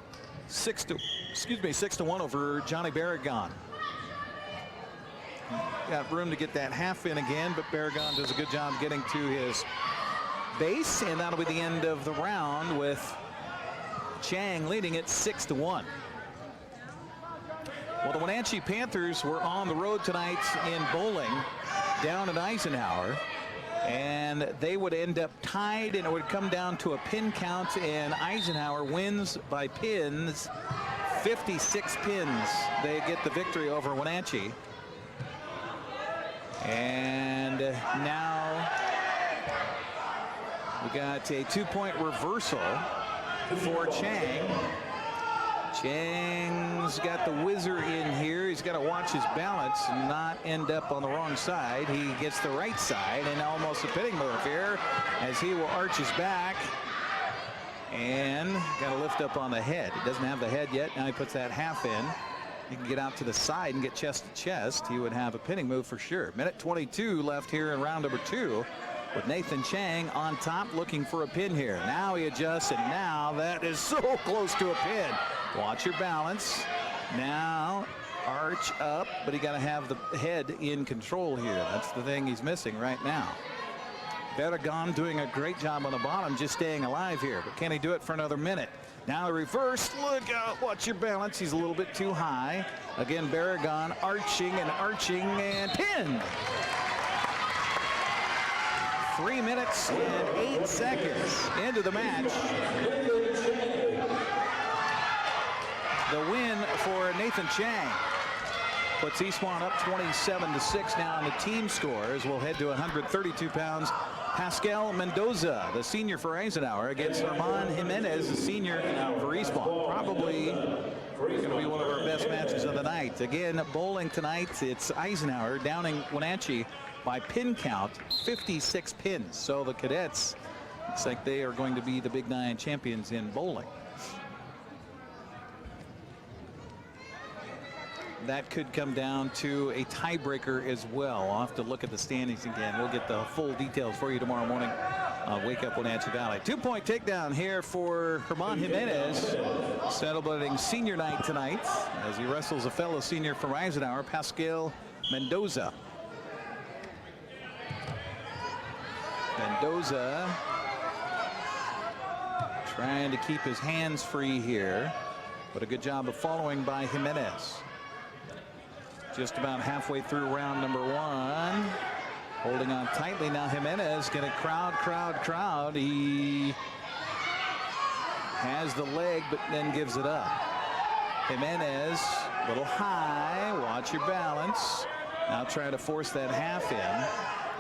6-1 over Johnny Barragon. Got room to get that half in again, but Barragon does a good job getting to his base, and that'll be the end of the round with Chang leading it 6-1. Well, the Wenatchee Panthers were on the road tonight in bowling down at Eisenhower, and they would end up tied, and it would come down to a pin count, and Eisenhower wins by pins, 56 pins. They get the victory over Wenatchee. And now we got a 2-point reversal for Chang. Chang's got the whizzer in here. He's got to watch his balance and not end up on the wrong side. He gets the right side, and almost a pitting move here as he will arch his back and got to lift up on the head. He doesn't have the head yet. Now he puts that half in. He can get out to the side and get chest to chest. He would have a pinning move for sure. Minute 22 left here in round number 2 with Nathan Chang on top looking for a pin here. Now he adjusts, and now that is so close to a pin. Watch your balance. Now arch up, but he got to have the head in control here. That's the thing he's missing right now. Barragon doing a great job on the bottom, just staying alive here, but can he do it for another minute? Now the reverse, look out, watch your balance. He's a little bit too high. Again, Barragon arching and pin. 3 minutes and 8 seconds into the match. The win for Nathan Chang puts Eastmont up 27-6 now on the team score, as we'll head to 132 pounds. Pascal Mendoza, the senior for Eisenhower, against Herman Jimenez, the senior for Eastmont. Probably going to be one of our best matches of the night. Again, bowling tonight, it's Eisenhower downing Wenatchee by pin count, 56 pins. So the cadets, looks like they are going to be the Big 9 champions in bowling. That could come down to a tiebreaker as well. I'll have to look at the standings again. We'll get the full details for you tomorrow morning on Wake Up Wenatchee Valley. 2-point takedown here for Herman Jimenez, celebrating senior night tonight as he wrestles a fellow senior from Eisenhower, Pascal Mendoza. Mendoza trying to keep his hands free here, but a good job of following by Jimenez. Just about halfway through round number 1. Holding on tightly now. Jimenez going to crowd. He has the leg, but then gives it up. Jimenez, a little high. Watch your balance. Now try to force that half in.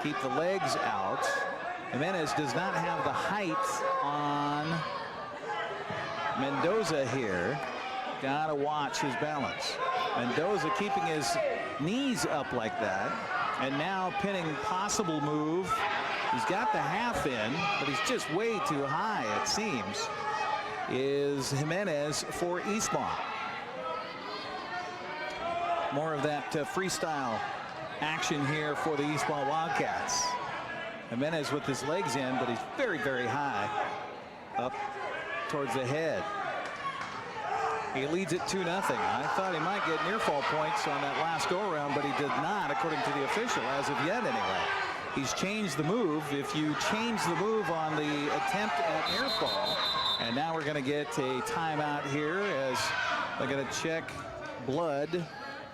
Keep the legs out. Jimenez does not have the height on Mendoza here. Gotta watch his balance. Mendoza keeping his knees up like that, and now pinning possible move. He's got the half in, but he's just way too high, it seems, is Jimenez for Eastmont. More of that freestyle action here for the Eastmont Wildcats. Jimenez with his legs in, but he's very, very high up towards the head. He leads it 2-0. I thought he might get near fall points on that last go-around, but he did not, according to the official, as of yet anyway. He's changed the move. If you change the move on the attempt at near fall, and now we're going to get a timeout here as they're going to check blood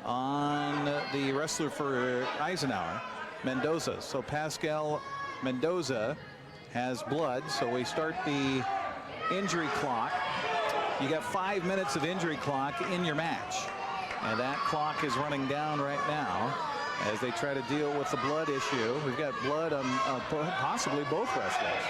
on the wrestler for Eisenhower, Mendoza. So Pascal Mendoza has blood, so we start the injury clock. You got 5 minutes of injury clock in your match, and that clock is running down right now as they try to deal with the blood issue. We've got blood on possibly both wrestlers.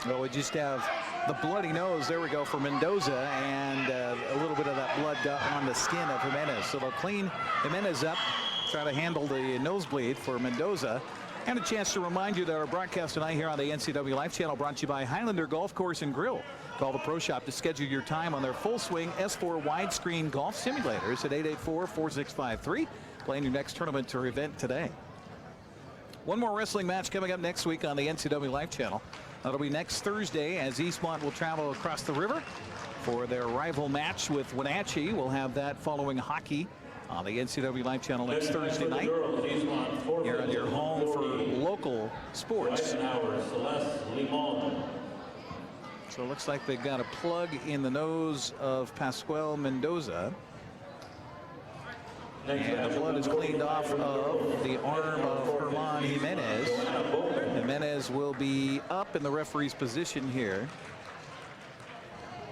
Well, we just have the bloody nose, there we go, for Mendoza, and a little bit of that blood on the skin of Jimenez. So they'll clean Jimenez up, try to handle the nosebleed for Mendoza. And a chance to remind you that our broadcast tonight here on the NCW Life Channel brought to you by Highlander Golf Course and Grill. Call the Pro Shop to schedule your time on their Full Swing S4 widescreen golf simulators at 884-4653. Plan your next tournament or event today. One more wrestling match coming up next week on the NCW Life Channel. That'll be next Thursday as Eastmont will travel across the river for their rival match with Wenatchee. We'll have that following hockey on the NCW Life Channel next Thursday night. Here on your home for local sports. So it looks like they've got a plug in the nose of Pascual Mendoza. And the blood is cleaned off of the arm of Herman Jimenez. Jimenez will be up in the referee's position here.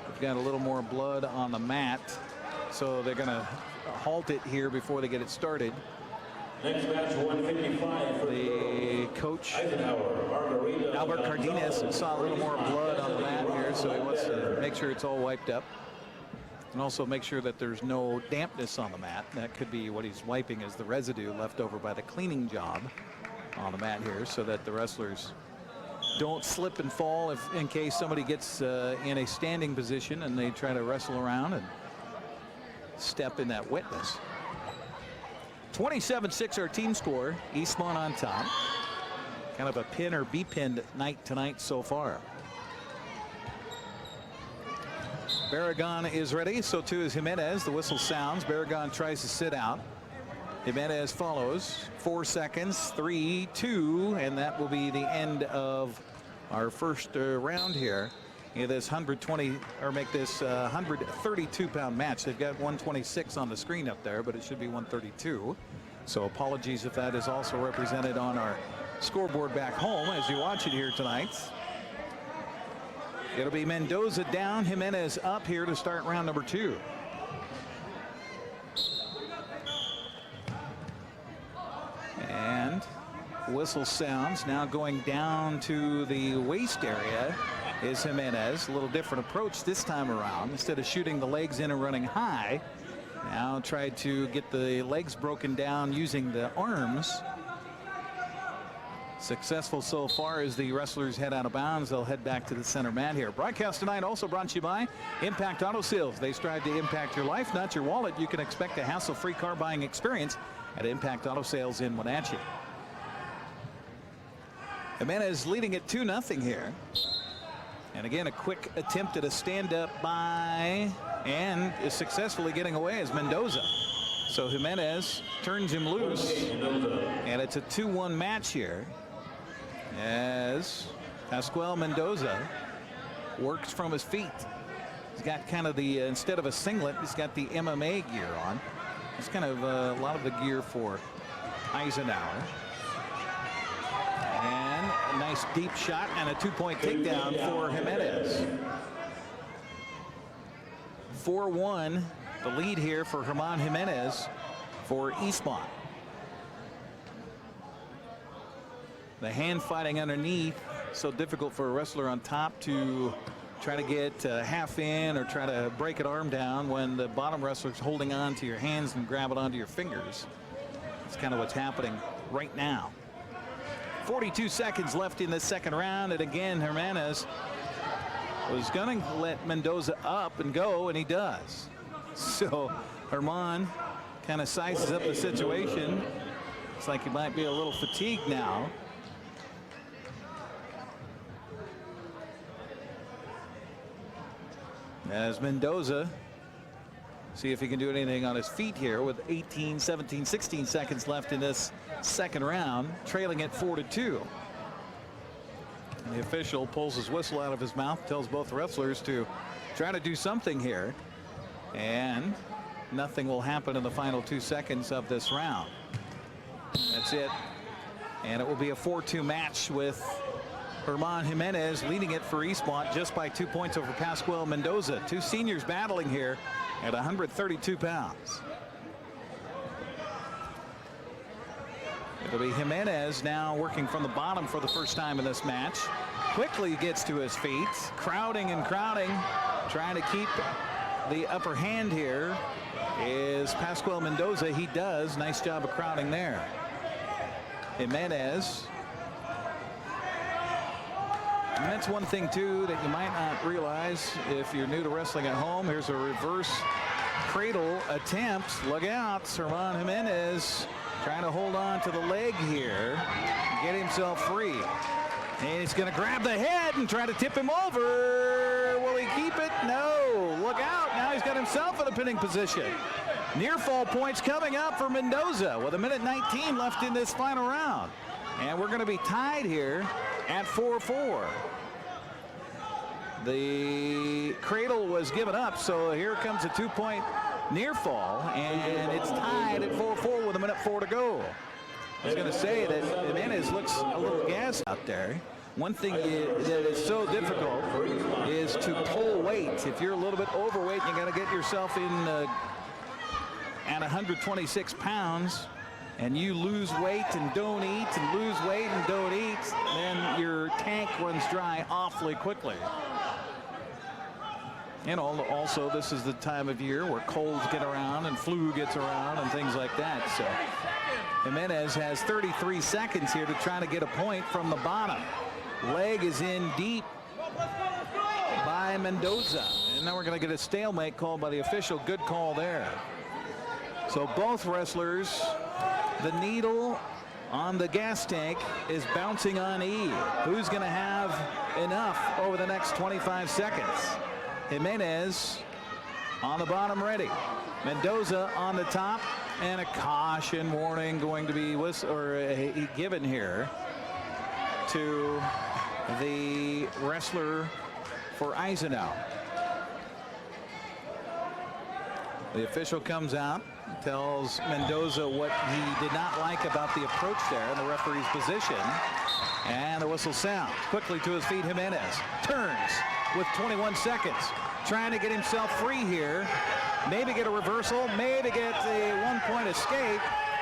We've got a little more blood on the mat, so they're going to halt it here before they get it started. Next match, 155 for the coach, Albert Cardenas, saw a little more blood on the mat here, so he wants to make sure it's all wiped up. And also make sure that there's no dampness on the mat. That could be what he's wiping as the residue left over by the cleaning job on the mat here, so that the wrestlers don't slip and fall in case somebody gets in a standing position and they try to wrestle around and step in that wetness. 27-6 our team score. Eastmont on top. Kind of a pin or be pinned night tonight so far. Barragan is ready, so too is Jimenez. The whistle sounds. Barragan tries to sit out. Jimenez follows. 4 seconds, 3, 2, and that will be the end of our first round here in this 132-pound match. They've got 126 on the screen up there, but it should be 132. So apologies if that is also represented on our scoreboard back home as you watch it here tonight. It'll be Mendoza down, Jimenez up here to start round number 2. And whistle sounds. Now going down to the waist area is Jimenez. A little different approach this time around. Instead of shooting the legs in and running high, now tried to get the legs broken down using the arms. Successful so far as the wrestlers head out of bounds. They'll head back to the center mat here. Broadcast tonight also brought to you by Impact Auto Sales. They strive to impact your life, not your wallet. You can expect a hassle-free car buying experience at Impact Auto Sales in Wenatchee. Jimenez leading it 2-0 here. And again, a quick attempt at a stand-up by, and is successfully getting away as Mendoza. So Jimenez turns him loose, and it's a 2-1 match here as Pascual Mendoza works from his feet. He's got kind of the, instead of a singlet, he's got the MMA gear on. It's kind of a lot of the gear for Eisenhower. And a nice deep shot and a 2-point takedown for Jimenez. 4-1, the lead here for Herman Jimenez for Eastmont. The hand fighting underneath, so difficult for a wrestler on top to try to get half in or try to break an arm down when the bottom wrestler's holding on to your hands and grab it onto your fingers. That's kind of what's happening right now. 42 seconds left in the second round, and again Jimenez was going to let Mendoza up and go, and he does. So Herman kind of sizes up the situation. Looks like he might be a little fatigued now. As Mendoza, see if he can do anything on his feet here with 18, 17, 16 seconds left in this second round, trailing it 4-2. And the official pulls his whistle out of his mouth, tells both wrestlers to try to do something here, and nothing will happen in the final 2 seconds of this round. That's it, and it will be a 4-2 match with Herman Jimenez leading it for Eastmont just by 2 points over Pascual Mendoza. Two seniors battling here at 132 pounds. It'll be Jimenez now working from the bottom for the first time in this match. Quickly gets to his feet, crowding and crowding, trying to keep the upper hand here is Pascual Mendoza. He does. Nice job of crowding there. Jimenez And that's one thing, too, that you might not realize if you're new to wrestling at home. Here's a reverse cradle attempt. Look out. Herman Jimenez trying to hold on to the leg here, get himself free. And he's going to grab the head and try to tip him over. Will he keep it? No. Look out. Now he's got himself in a pinning position. Near fall points coming up for Mendoza with 1:19 left in this final round. And we're going to be tied here at 4-4. The cradle was given up, so here comes a 2-point near fall, and it's tied at 4-4 with 1:04 to go. I was going to say that Jimenez looks a little gassed out there. One thing that is so difficult is to pull weight. If you're a little bit overweight, you got to get yourself in at 126 pounds, and you lose weight and don't eat, and lose weight and don't eat, then your tank runs dry awfully quickly. And also, this is the time of year where colds get around and flu gets around and things like that. So Jimenez has 33 seconds here to try to get a point from the bottom. Leg is in deep by Mendoza. And now we're going to get a stalemate called by the official. Good call there. So both wrestlers, the needle on the gas tank is bouncing on E. Who's going to have enough over the next 25 seconds? Jimenez on the bottom ready. Mendoza on the top, and a caution warning going to be given here to the wrestler for Eisenhower. The official comes out, tells Mendoza what he did not like about the approach there in the referee's position, and the whistle sounds. Quickly to his feet, Jimenez turns with 21 seconds, trying to get himself free here. Maybe get a reversal, maybe get a 1-point escape.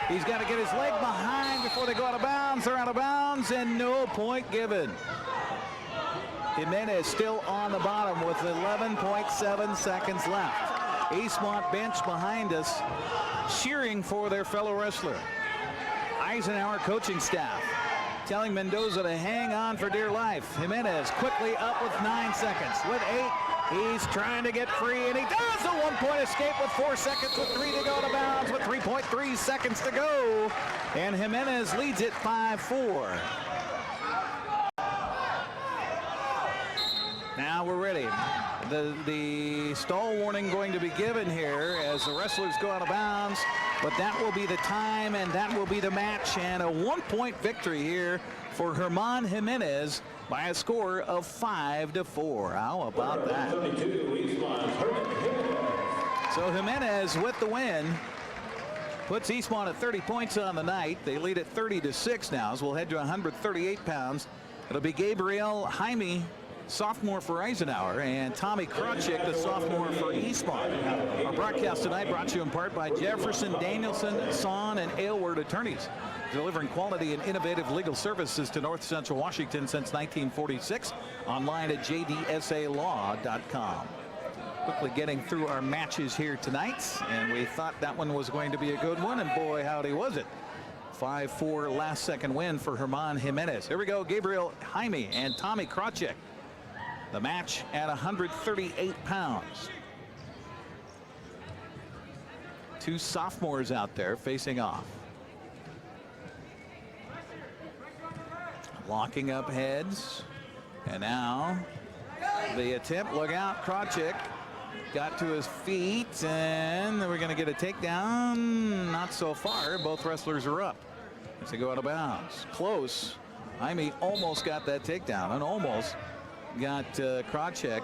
He's got to get his leg behind before they go out of bounds. They're out of bounds, and no point given. Jimenez still on the bottom with 11.7 seconds left. Eastmont bench behind us, cheering for their fellow wrestler. Eisenhower coaching staff telling Mendoza to hang on for dear life. Jimenez quickly up with 9 seconds. With 8, he's trying to get free, and he does a 1-point escape with 4 seconds, with 3 to go to bounds, with 3.3 seconds to go. And Jimenez leads it 5-4. Now we're ready. The stall warning going to be given here as the wrestlers go out of bounds, but that will be the time and that will be the match, and a 1-point victory here for Herman Jimenez by a score of 5-4. How about that? So Jimenez with the win puts Eastmont at 30 points on the night. They lead at 30-6 now, as we'll head to 138 pounds. It'll be Gabriel Jaime, sophomore for Eisenhower, and Tommy Krawczyk, the sophomore for Eastmont. Our broadcast tonight brought to you in part by Jefferson, Danielson, Son, and Aylward attorneys, delivering quality and innovative legal services to North Central Washington since 1946. Online at jdsalaw.com. Quickly getting through our matches here tonight, and we thought that one was going to be a good one, and boy, howdy was it. 5-4 last second win for Herman Jimenez. Here we go, Gabriel Jaime and Tommy Krawczyk. The match at 138 pounds. Two sophomores out there facing off. Locking up heads. And now the attempt. Look out, Krawczyk got to his feet, and we're going to get a takedown. Not so far. Both wrestlers are up as they go out of bounds. Close. Jaime almost got that takedown, and almost got Krawczyk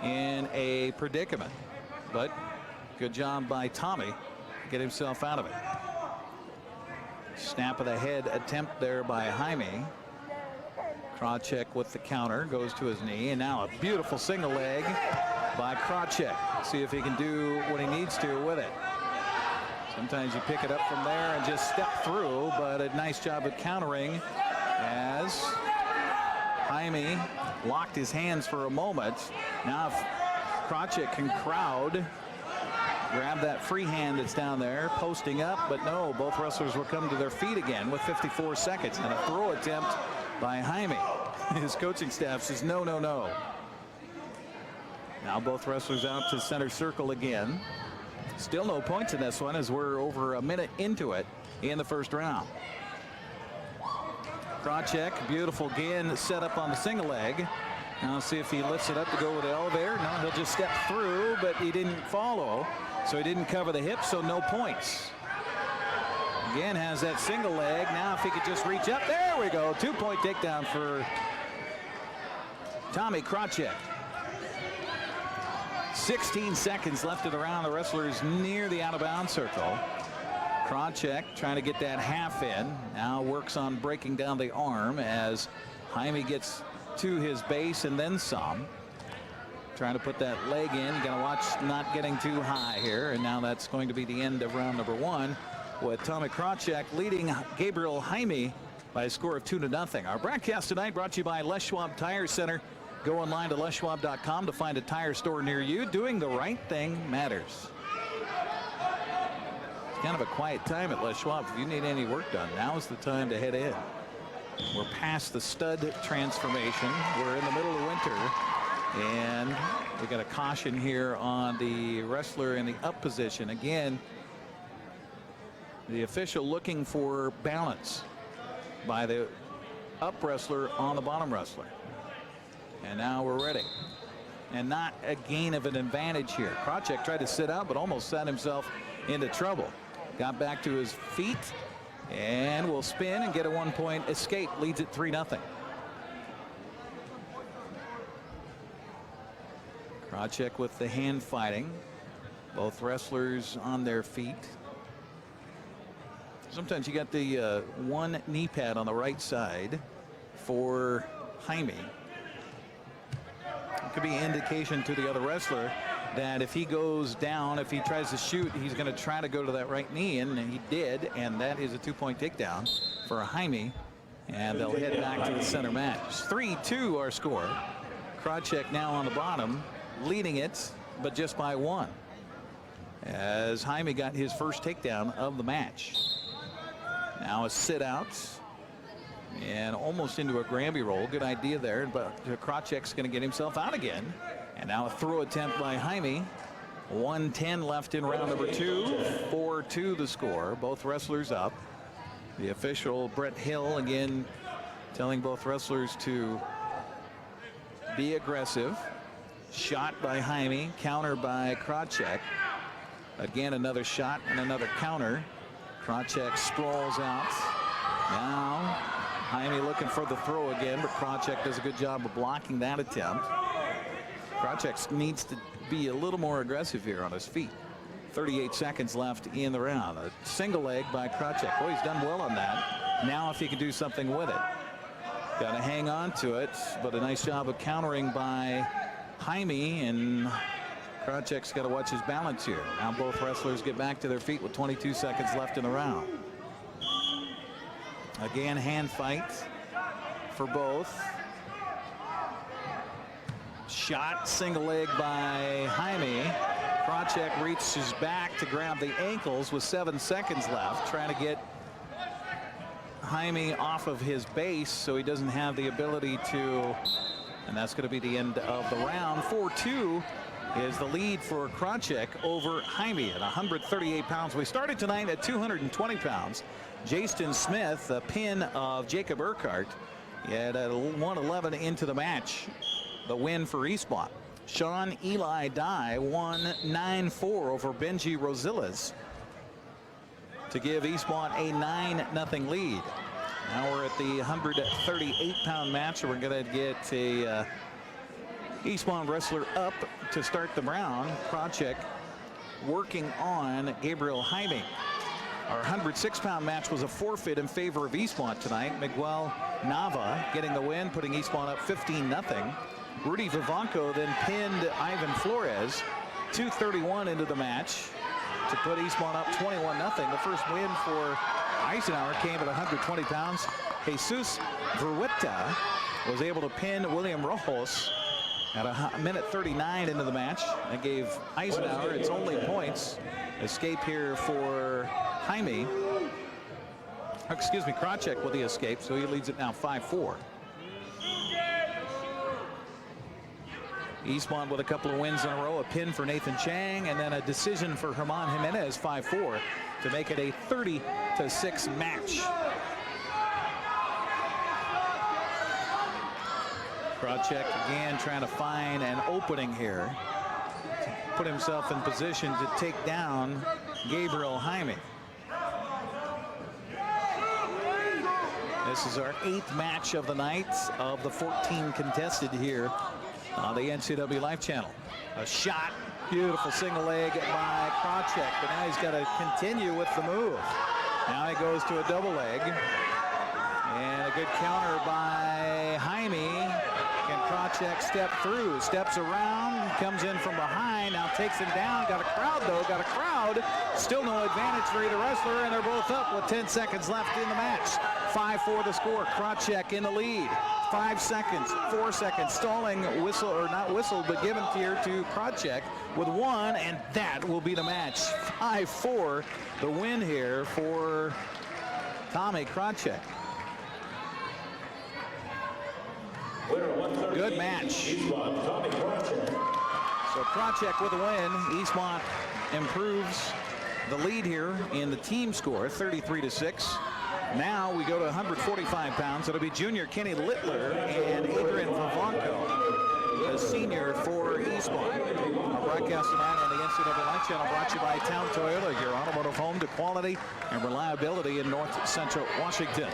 in a predicament, but good job by Tommy to get himself out of it. Snap of the head attempt there by Jaime. Krawczyk with the counter, goes to his knee, and now a beautiful single leg by Krawczyk. See if he can do what he needs to with it. Sometimes you pick it up from there and just step through, but a nice job of countering as Jaime locked his hands for a moment. Now if Krawczyk can crowd, grab that free hand that's down there, posting up, but no, both wrestlers will come to their feet again with 54 seconds, and a throw attempt by Jaime. his coaching staff says no, no, no. Now both wrestlers out to center circle again. Still no points in this one as we're over a minute into it in the first round. Kracek, beautiful again, set up on the single leg. Now see if he lifts it up to go with the elevator. No, he'll just step through, but he didn't follow, so he didn't cover the hip, so no points. Again, has that single leg. Now if he could just reach up, there we go. 2-point takedown for Tommy Kracek. 16 seconds left of the round. The wrestlers near the out-of-bounds circle. Kracek trying to get that half in. Now works on breaking down the arm as Jaime gets to his base and then some. Trying to put that leg in. You got to watch not getting too high here. And now that's going to be the end of round number 1 with Tommy Kracek leading Gabriel Jaime by a score of 2-0. Our broadcast tonight brought to you by Les Schwab Tire Center. Go online to leschwab.com to find a tire store near you. Doing the right thing matters. It's kind of a quiet time at Les Schwab. If you need any work done, now is the time to head in. We're past the stud transformation. We're in the middle of winter. And we got a caution here on the wrestler in the up position. Again, the official looking for balance by the up wrestler on the bottom wrestler. And now we're ready. And not a gain of an advantage here. Kracek tried to sit out, but almost set himself into trouble. Got back to his feet and will spin and get a 1-point escape. Leads it 3-0. Kracek with the hand fighting. Both wrestlers on their feet. Sometimes you got the one knee pad on the right side for Jaime. It could be an indication to the other wrestler that if he goes down, if he tries to shoot, he's going to try to go to that right knee, and he did, and that is a 2-point takedown for Jaime, and they'll head back to the center match. 3-2 our score. Kracek now on the bottom, leading it, but just by 1, as Jaime got his first takedown of the match. Now a sit out and almost into a Granby roll. Good idea there, but Kracek's going to get himself out again. And now a throw attempt by Jaime. 1:10 left in round number 2. 4-2 the score. Both wrestlers up. The official Brett Hill again telling both wrestlers to be aggressive. Shot by Jaime, counter by Kracek. Again another shot and another counter. Kracek sprawls out. Now Jaime looking for the throw again, but Kracek does a good job of blocking that attempt. Kracek needs to be a little more aggressive here on his feet. 38 seconds left in the round. A single leg by Kracek. Boy, he's done well on that. Now if he can do something with it. Got to hang on to it, but a nice job of countering by Jaime, and Kracek's got to watch his balance here. Now both wrestlers get back to their feet with 22 seconds left in the round. Again, hand fight for both. Shot, single leg by Jaime. Kracek reaches back to grab the ankles with 7 seconds left, trying to get Jaime off of his base so he doesn't have the ability to, and that's going to be the end of the round. 4-2 is the lead for Kracek over Jaime at 138 pounds. We started tonight at 220 pounds. Jason Smith, a pin of Jacob Urquhart, at 111 into the match. The win for Eastmont. Sean Eli Dye won 9-4 over Benji Rosillas to give Eastmont a 9-0 lead. Now we're at the 138-pound match, and we're going to get a Eastmont wrestler up to start the round. Kracek working on Gabriel Jaime. Our 106-pound match was a forfeit in favor of Eastmont tonight. Miguel Nava getting the win, putting Eastmont up 15-0. Rudy Vivanco then pinned Ivan Flores 2:31 into the match to put Eastmont up 21-0. The first win for Eisenhower came at 120 pounds. Jesus Verwita was able to pin William Rojos at a minute 39 into the match. That gave Eisenhower its only points. Escape here for Jaime. Excuse me, Kracek with the escape, so he leads it now 5-4. Eastmont with a couple of wins in a row, a pin for Nathan Chang, and then a decision for Herman Jimenez, 5-4, to make it a 30-6 match. Krocek again trying to find an opening here, put himself in position to take down Gabriel Jaime. This is our 8th match of the night of the 14 contested here on the NCAA Live Channel. A shot, beautiful single leg by Krocek, but now he's got to continue with the move. Now he goes to a double leg, and a good counter by Jaime. Can Krocek step through? Steps around, comes in from behind, now takes him down. Got a crowd though, got a crowd. Still no advantage for either wrestler, and they're both up with 10 seconds left in the match. 5-4 the score. Krocek in the lead. 5 seconds, 4 seconds, stalling whistle, or not whistled, but given here to Krocek with 1, and that will be the match. 5-4 the win here for Tommy Krocek. Good match. So Krocek with a win. Eastmont improves the lead here in the team score, 33-6. Now we go to 145 pounds. It'll be junior Kenny Littler and Adrian Vavanko, the senior for Eastmont. Our broadcast tonight on the NCAA Live Channel brought to you by Town Toyota, your automotive home to quality and reliability in North Central Washington.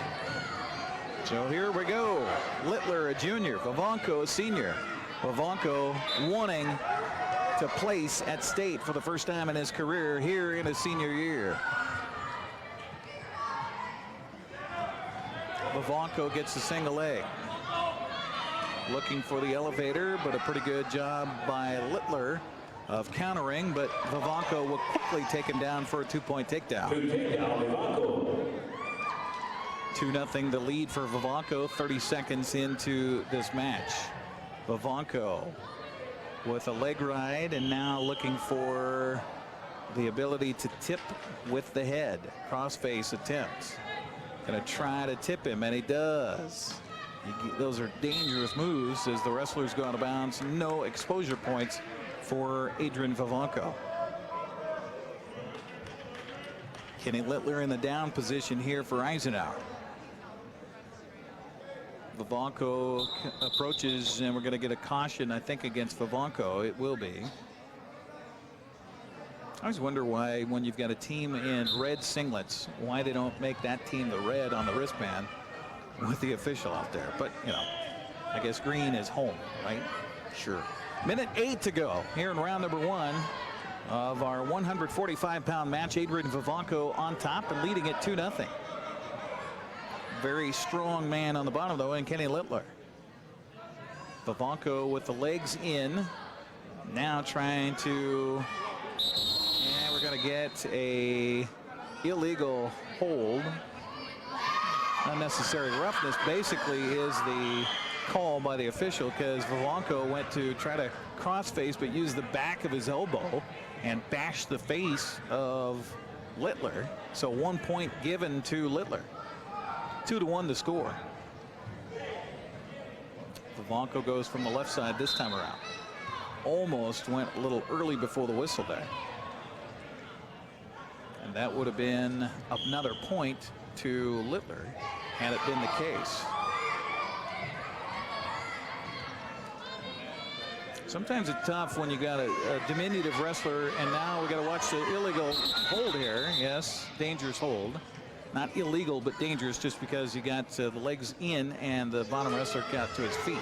So here we go. Littler, a junior. Vavanko, a senior. Vavanko wanting to place at state for the first time in his career here in his senior year. Vavanko gets the single leg. Looking for the elevator, but a pretty good job by Littler of countering, but Vavanko will quickly take him down for a 2-point takedown. 2-0 the lead for Vavanko, 30 seconds into this match. Vavanko with a leg ride, and now looking for the ability to tip with the head. Crossface attempts. Gonna try to tip him, and he does. Those are dangerous moves as the wrestlers go out of bounds. No exposure points for Adrian Vavanko. Kenny Littler in the down position here for Eisenhower. Vavanko approaches, and we're going to get a caution, I think, against Vavanko. It will be. I always wonder why, when you've got a team in red singlets, why they don't make that team the red on the wristband with the official out there. But, you know, I guess green is home, right? Sure. Minute 8 to go here in round number 1 of our 145-pound match. Adrian Vavanko on top and leading it 2-0. Very strong man on the bottom, though, and Kenny Littler. Vavanko with the legs in. Now trying to... And we're going to get a illegal hold. Unnecessary roughness basically is the call by the official, because Vavanko went to try to crossface but used the back of his elbow and bashed the face of Littler. So 1 point given to Littler. 2-1 to score. Vavanko goes from the left side this time around. Almost went a little early before the whistle there. And that would have been another point to Littler had it been the case. Sometimes it's tough when you got a diminutive wrestler, and now we got to watch the illegal hold here. Yes, dangerous hold. Not illegal, but dangerous, just because you got the legs in and the bottom wrestler got to his feet.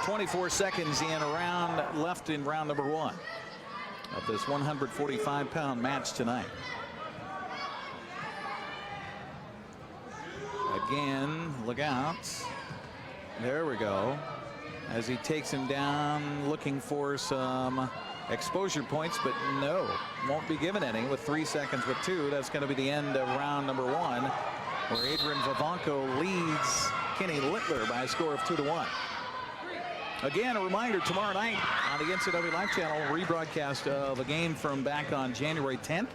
.24 seconds in a round left in round number 1 of this 145-pound match tonight. Again, look out. There we go. As he takes him down, looking for some exposure points, but no, won't be given any with 3 seconds with 2. That's going to be the end of round number 1, where Adrian Vavanko leads Kenny Littler by a score of 2-1. Again, a reminder, tomorrow night on the NCAA Live Channel, rebroadcast of a game from back on January 10th.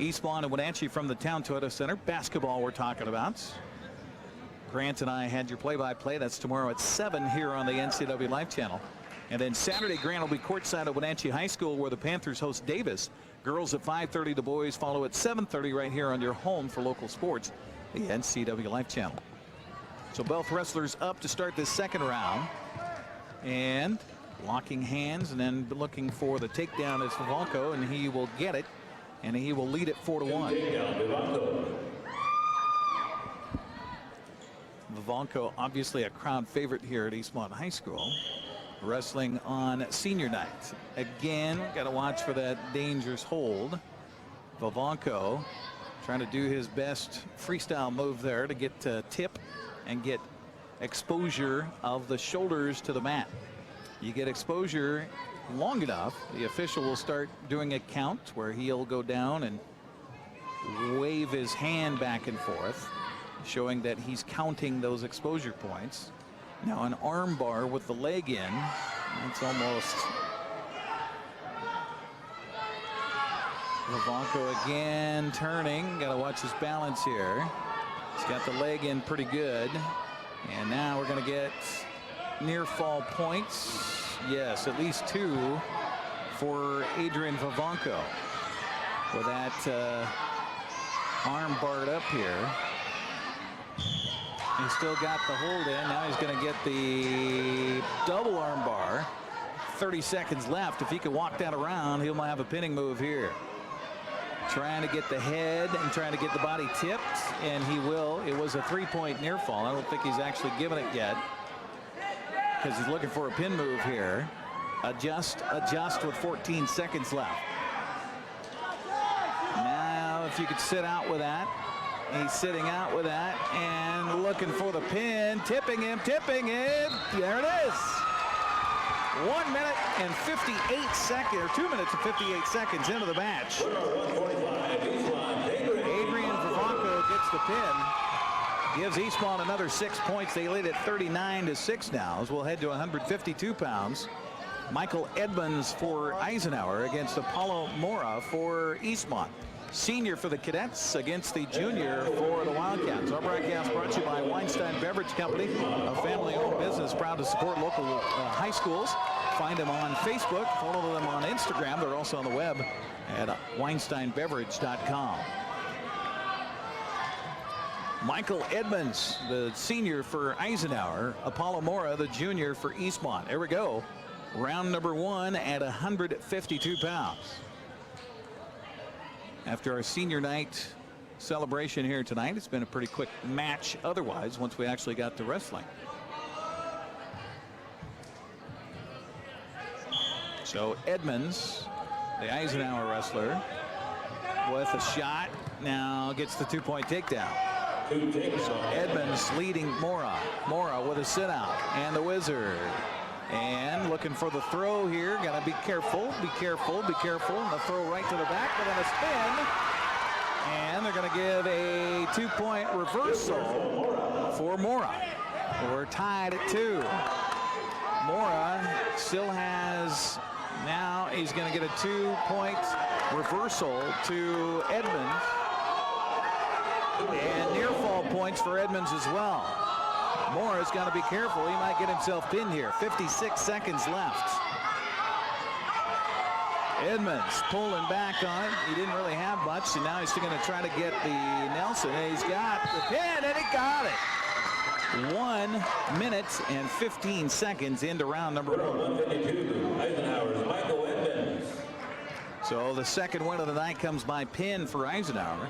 Eastmont and Wenatchee from the Town Toyota Center. Basketball we're talking about. Grant and I had your play-by-play. That's tomorrow at 7 here on the NCW Live Channel. And then Saturday, Grant will be courtside at Wenatchee High School, where the Panthers host Davis. Girls at 5:30, the boys follow at 7:30 right here on your home for local sports, the NCW Live Channel. So both wrestlers up to start this second round. And locking hands and then looking for the takedown is Vivanco, and he will get it, and he will lead it 4-1. Vivanco, obviously a crowd favorite here at Eastmont High School, wrestling on senior night. Again, got to watch for that dangerous hold. Vivanco trying to do his best freestyle move there to get tip and get exposure of the shoulders to the mat. You get exposure long enough, the official will start doing a count where he'll go down and wave his hand back and forth, showing that he's counting those exposure points. Now an arm bar with the leg in, it's almost Vivanco again turning. Got to watch his balance here. He's got the leg in pretty good. And now we're going to get near fall points. Yes, at least 2 for Adrian Vivanco. With that arm barred up here. He's still got the hold in. Now he's going to get the double arm bar. 30 seconds left. If he can walk that around, he'll have a pinning move here. Trying to get the head and trying to get the body tipped, and he will. It was a 3-point near fall. I don't think he's actually given it yet, because he's looking for a pin move here. Adjust with 14 seconds left. Now if you could sit out with that. He's sitting out with that and looking for the pin. Tipping him. There it is. 1 minute and 58 seconds, or 2 minutes and 58 seconds into the match. Adrian Vivanco gets the pin. Gives Eastmont another 6 points. They lead at 39-6 now, as we'll head to 152 pounds. Michael Edmonds for Eisenhower against Apollo Mora for Eastmont. Senior for the Cadets against the junior for the Wildcats. Our broadcast brought to you by Weinstein Beverage Company, a family-owned business proud to support local high schools. Find them on Facebook, follow them on Instagram. They're also on the web at WeinsteinBeverage.com. Michael Edmonds, the senior for Eisenhower. Apollo Mora, the junior for Eastmont. There we go. Round number 1 at 152 pounds. After our senior night celebration here tonight, it's been a pretty quick match otherwise once we actually got to wrestling. So Edmonds, the Eisenhower wrestler, with a shot, now gets the 2-point takedown. So Edmonds leading Mora. Mora with a sit out and the Wizard. And looking for the throw here. Got to be careful, be careful, be careful. And the throw right to the back, but then a spin. And they're going to give a 2-point reversal for Mora. We're tied at 2. Mora still has, now he's going to get a 2-point reversal to Edmonds. And near fall points for Edmonds as well. Mora's got to be careful. He might get himself pinned here. 56 seconds left. Edmonds pulling back on it. He didn't really have much, so now he's going to try to get the Nelson. And he's got the pin, and he got it. 1 minute and 15 seconds into round number 1. Eisenhower's Michael Edmonds. So the second win of the night comes by pin for Eisenhower.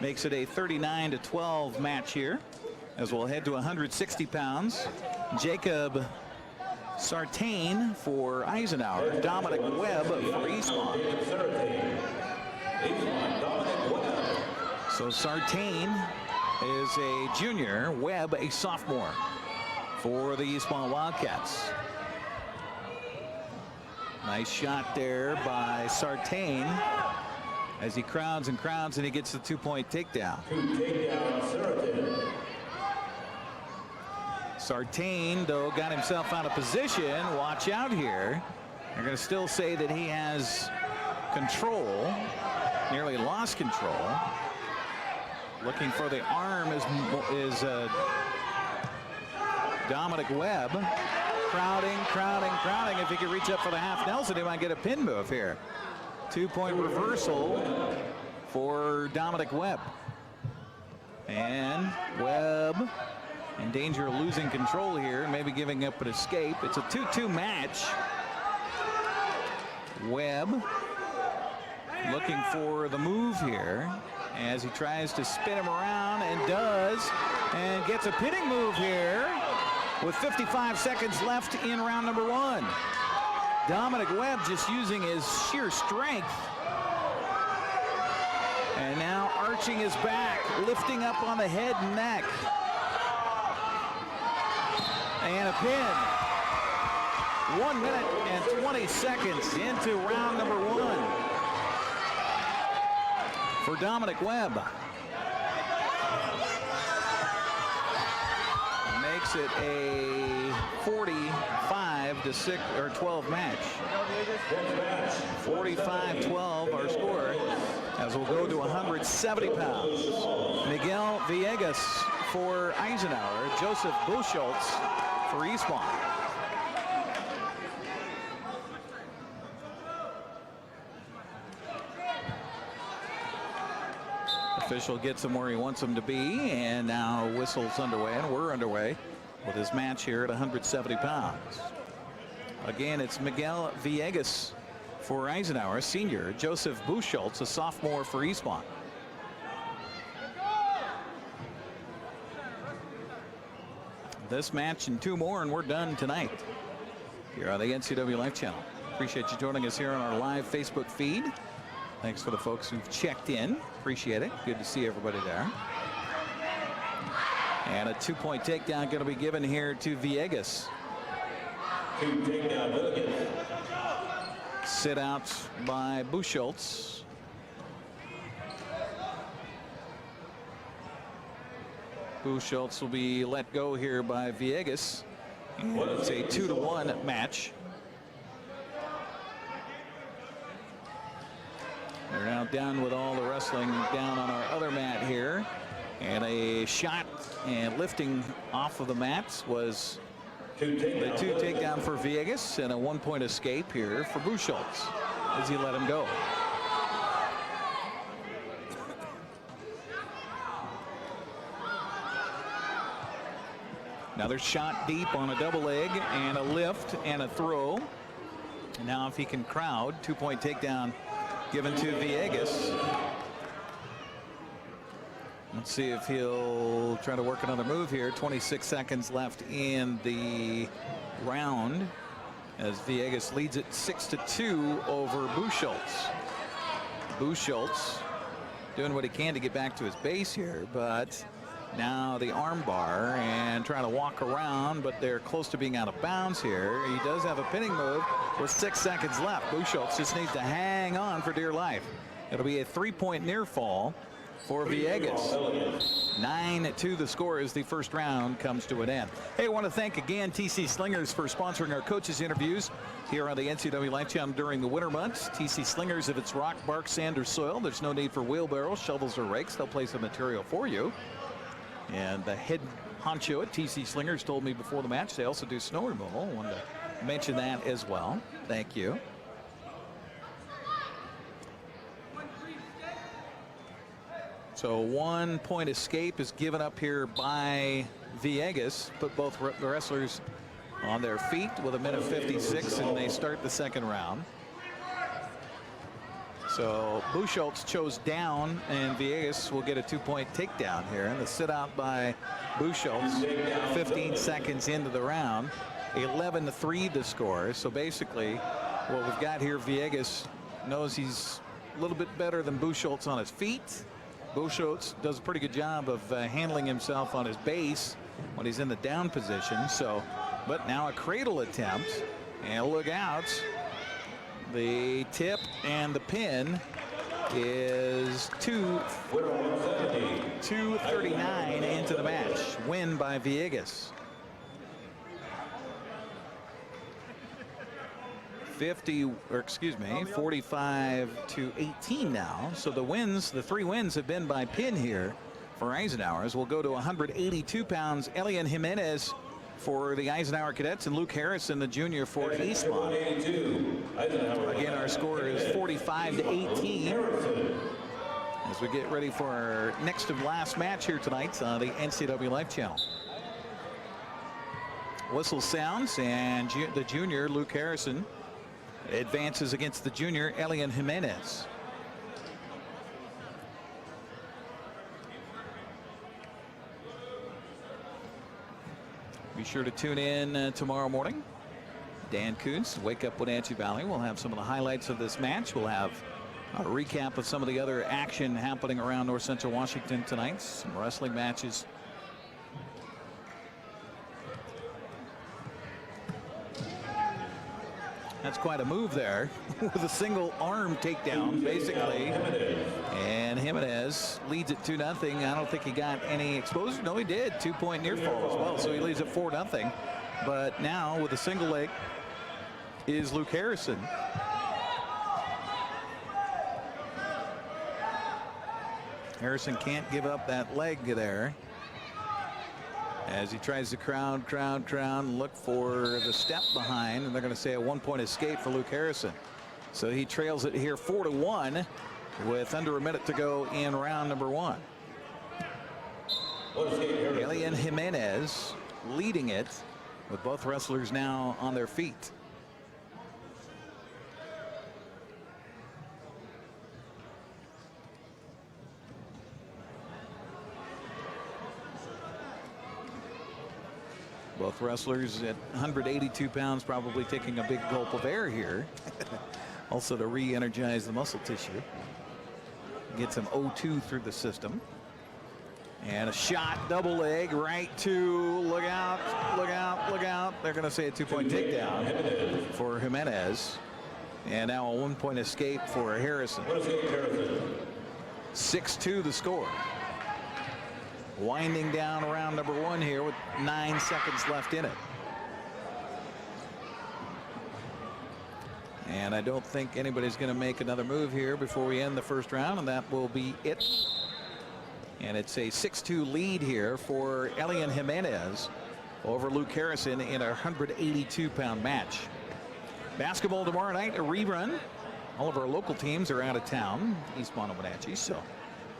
Makes it a 39-12 match here. As we'll head to 160 pounds. Jacob Sartain for Eisenhower. Dominic Webb for Eastmont. So Sartain is a junior. Webb a sophomore for the Eastmont Wildcats. Nice shot there by Sartain as he crowds and crowds, and he gets the 2-point takedown. Sartain, though, got himself out of position. Watch out here. They're going to still say that he has control. nearly lost control. Looking for the arm is Dominic Webb. Crowding. If he could reach up for the half Nelson, he might get a pin move here. 2-point reversal for Dominic Webb. And Webb in danger of losing control here, maybe giving up an escape. It's a 2-2 match. Webb looking for the move here as he tries to spin him around, and does, and gets a pinning move here with 55 seconds left in round number 1. Dominic Webb just using his sheer strength. And now arching his back, lifting up on the head and neck. And a pin. 1 minute and 20 seconds into round number 1 for Dominic Webb. Makes it a 45-12 match. 45-12 our score, as we'll go to 170 pounds. Miguel Villegas for Eisenhower, Joseph Buchholz for Eastmont. Official gets him where he wants him to be, and now whistle's underway, and we're underway with his match here at 170 pounds. Again, it's Miguel Villegas for Eisenhower, senior. Joseph Buchholz, a sophomore for Eastmont. This match and 2 more, and we're done tonight here on the NCW Life Channel. Appreciate you joining us here on our live Facebook feed. Thanks for the folks who've checked in. Appreciate it. Good to see everybody there. And a 2-point takedown going to be given here to Villegas. 2 takedown, Villegas. Sit out by Buchholz. Buchholz will be let go here by Villegas. And it's a 2-1 match. They're now down with all the wrestling down on our other mat here. And a shot and lifting off of the mats was the 2 takedown for Villegas, and a 1-point escape here for Buchholz as he let him go. Another shot deep on a double leg and a lift and a throw. Now if he can crowd, 2-point takedown given to Villegas. Let's see if he'll try to work another move here. 26 seconds left in the round as Villegas leads it 6-2 over Buchholz. Buchholz doing what he can to get back to his base here, but now the arm bar and trying to walk around, but they're close to being out of bounds here. He does have a pinning move with 6 seconds left. Buchholz just needs to hang on for dear life. It'll be a 3-point near fall for Villegas. 9-2 the score as the first round comes to an end. Hey, I want to thank again TC Slingers for sponsoring our coaches interviews here on the NCW Life Channel during the winter months. TC Slingers, if it's rock, bark, sand, or soil, there's no need for wheelbarrows, shovels, or rakes. They'll place the material for you. And the head honcho at TC Slingers told me before the match they also do snow removal. I wanted to mention that as well. Thank you. So 1-point escape is given up here by Villegas. Put both the wrestlers on their feet with 1:56, and they start the second round. So Buchholz chose down, and Villegas will get a 2-point takedown here. And the sit out by Buchholz 15 seconds into the round. 11-3 the score. So basically what we've got here, Villegas knows he's a little bit better than Buchholz on his feet. Buchholz does a pretty good job of handling himself on his base when he's in the down position. So, but now a cradle attempt, and look out. The tip and the pin is 2:39 into the match. Win by Villegas. 45-18 now. So the 3 wins have been by pin here for Eisenhower's. We'll go to 182 pounds. Elian Jimenez for the Eisenhower Cadets and Luke Harrison, the junior, for Eastmont. Again, our score is 45-18 as we get ready for our next to last match here tonight on the NCW Life Channel. Whistle sounds, and the junior, Luke Harrison, advances against the junior, Elian Jimenez. Be sure to tune in tomorrow morning. Dan Kuntz, Wake Up Wenatchee Valley. We'll have some of the highlights of this match. We'll have a recap of some of the other action happening around North Central Washington tonight. Some wrestling matches. That's quite a move there with a single arm takedown, basically. And Jimenez leads it 2-0. I don't think he got any exposure. No, he did. 2-point near fall as well. So he leads it 4-0. But now with a single leg is Luke Harrison. Harrison can't give up that leg there as he tries to crowd, look for the step behind, and they're going to say a 1-point escape for Luke Harrison. So he trails it here 4-1 with under a minute to go in round number 1. Elian Jimenez leading it with both wrestlers now on their feet. Both wrestlers at 182 pounds, probably taking a big gulp of air here. Also to re-energize the muscle tissue. Get some O2 through the system. And a shot, double leg, right to, look out, look out, look out. They're going to say a 2-point takedown for Jimenez. And now a 1-point escape for Harrison. 6-2 the score. Winding down round number 1 here with 9 seconds left in it. And I don't think anybody's going to make another move here before we end the first round, and that will be it. And it's a 6-2 lead here for Elian Jimenez over Luke Harrison in a 182-pound match. Basketball tomorrow night, a rerun. All of our local teams are out of town, Eastmont and Wenatchee, so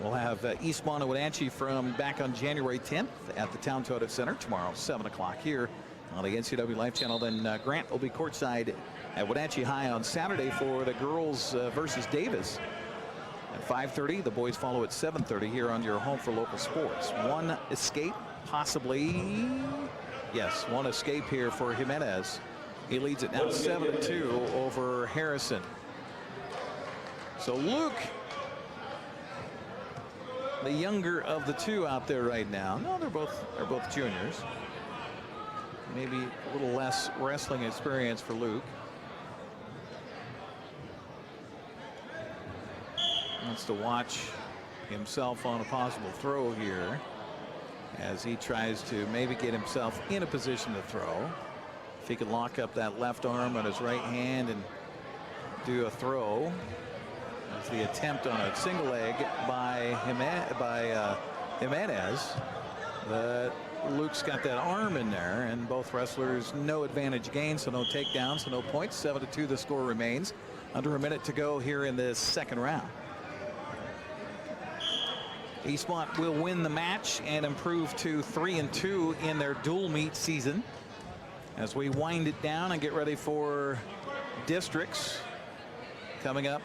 we'll have Eastmont and Wenatchee from back on January 10th at the Town Toyota Center tomorrow, 7 o'clock here on the NCW Life Channel. Then Grant will be courtside at Wenatchee High on Saturday for the girls versus Davis. At 5:30, the boys follow at 7:30 here on your home for local sports. One escape, possibly. Yes, one escape here for Jimenez. He leads it now 7-2 over Harrison. So Luke, the younger of the two out there right now. No, they're both juniors. Maybe a little less wrestling experience for Luke. Wants to watch himself on a possible throw here as he tries to maybe get himself in a position to throw. If he can lock up that left arm on his right hand and do a throw. That's the attempt on a single leg by Jimenez. But Luke's got that arm in there, and both wrestlers no advantage gain, so no takedowns, so no points. 7-2 the score remains. Under a minute to go here in this second round. Eastmont will win the match and improve to 3-2 in their dual meet season. As we wind it down and get ready for districts coming up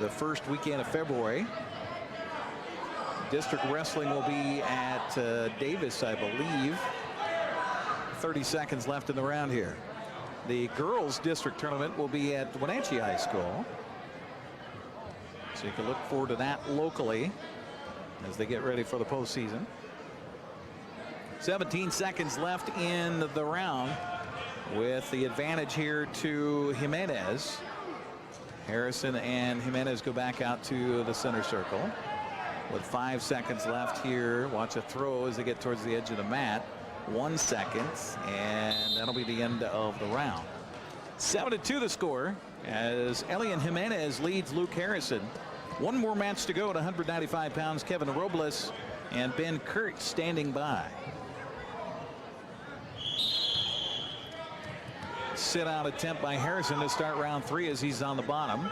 the first weekend of February. District wrestling will be at Davis, I believe. 30 seconds left in the round here. The girls district tournament will be at Wenatchee High School. So you can look forward to that locally as they get ready for the postseason. 17 seconds left in the round with the advantage here to Jimenez. Harrison and Jimenez go back out to the center circle with 5 seconds left here. Watch a throw as they get towards the edge of the mat. 1 second, and that'll be the end of the round. 7-2 the score as Elian Jimenez leads Luke Harrison. One more match to go at 195 pounds. Kevin Robles and Ben Kurt standing by. Sit out attempt by Harrison to start round 3 as he's on the bottom.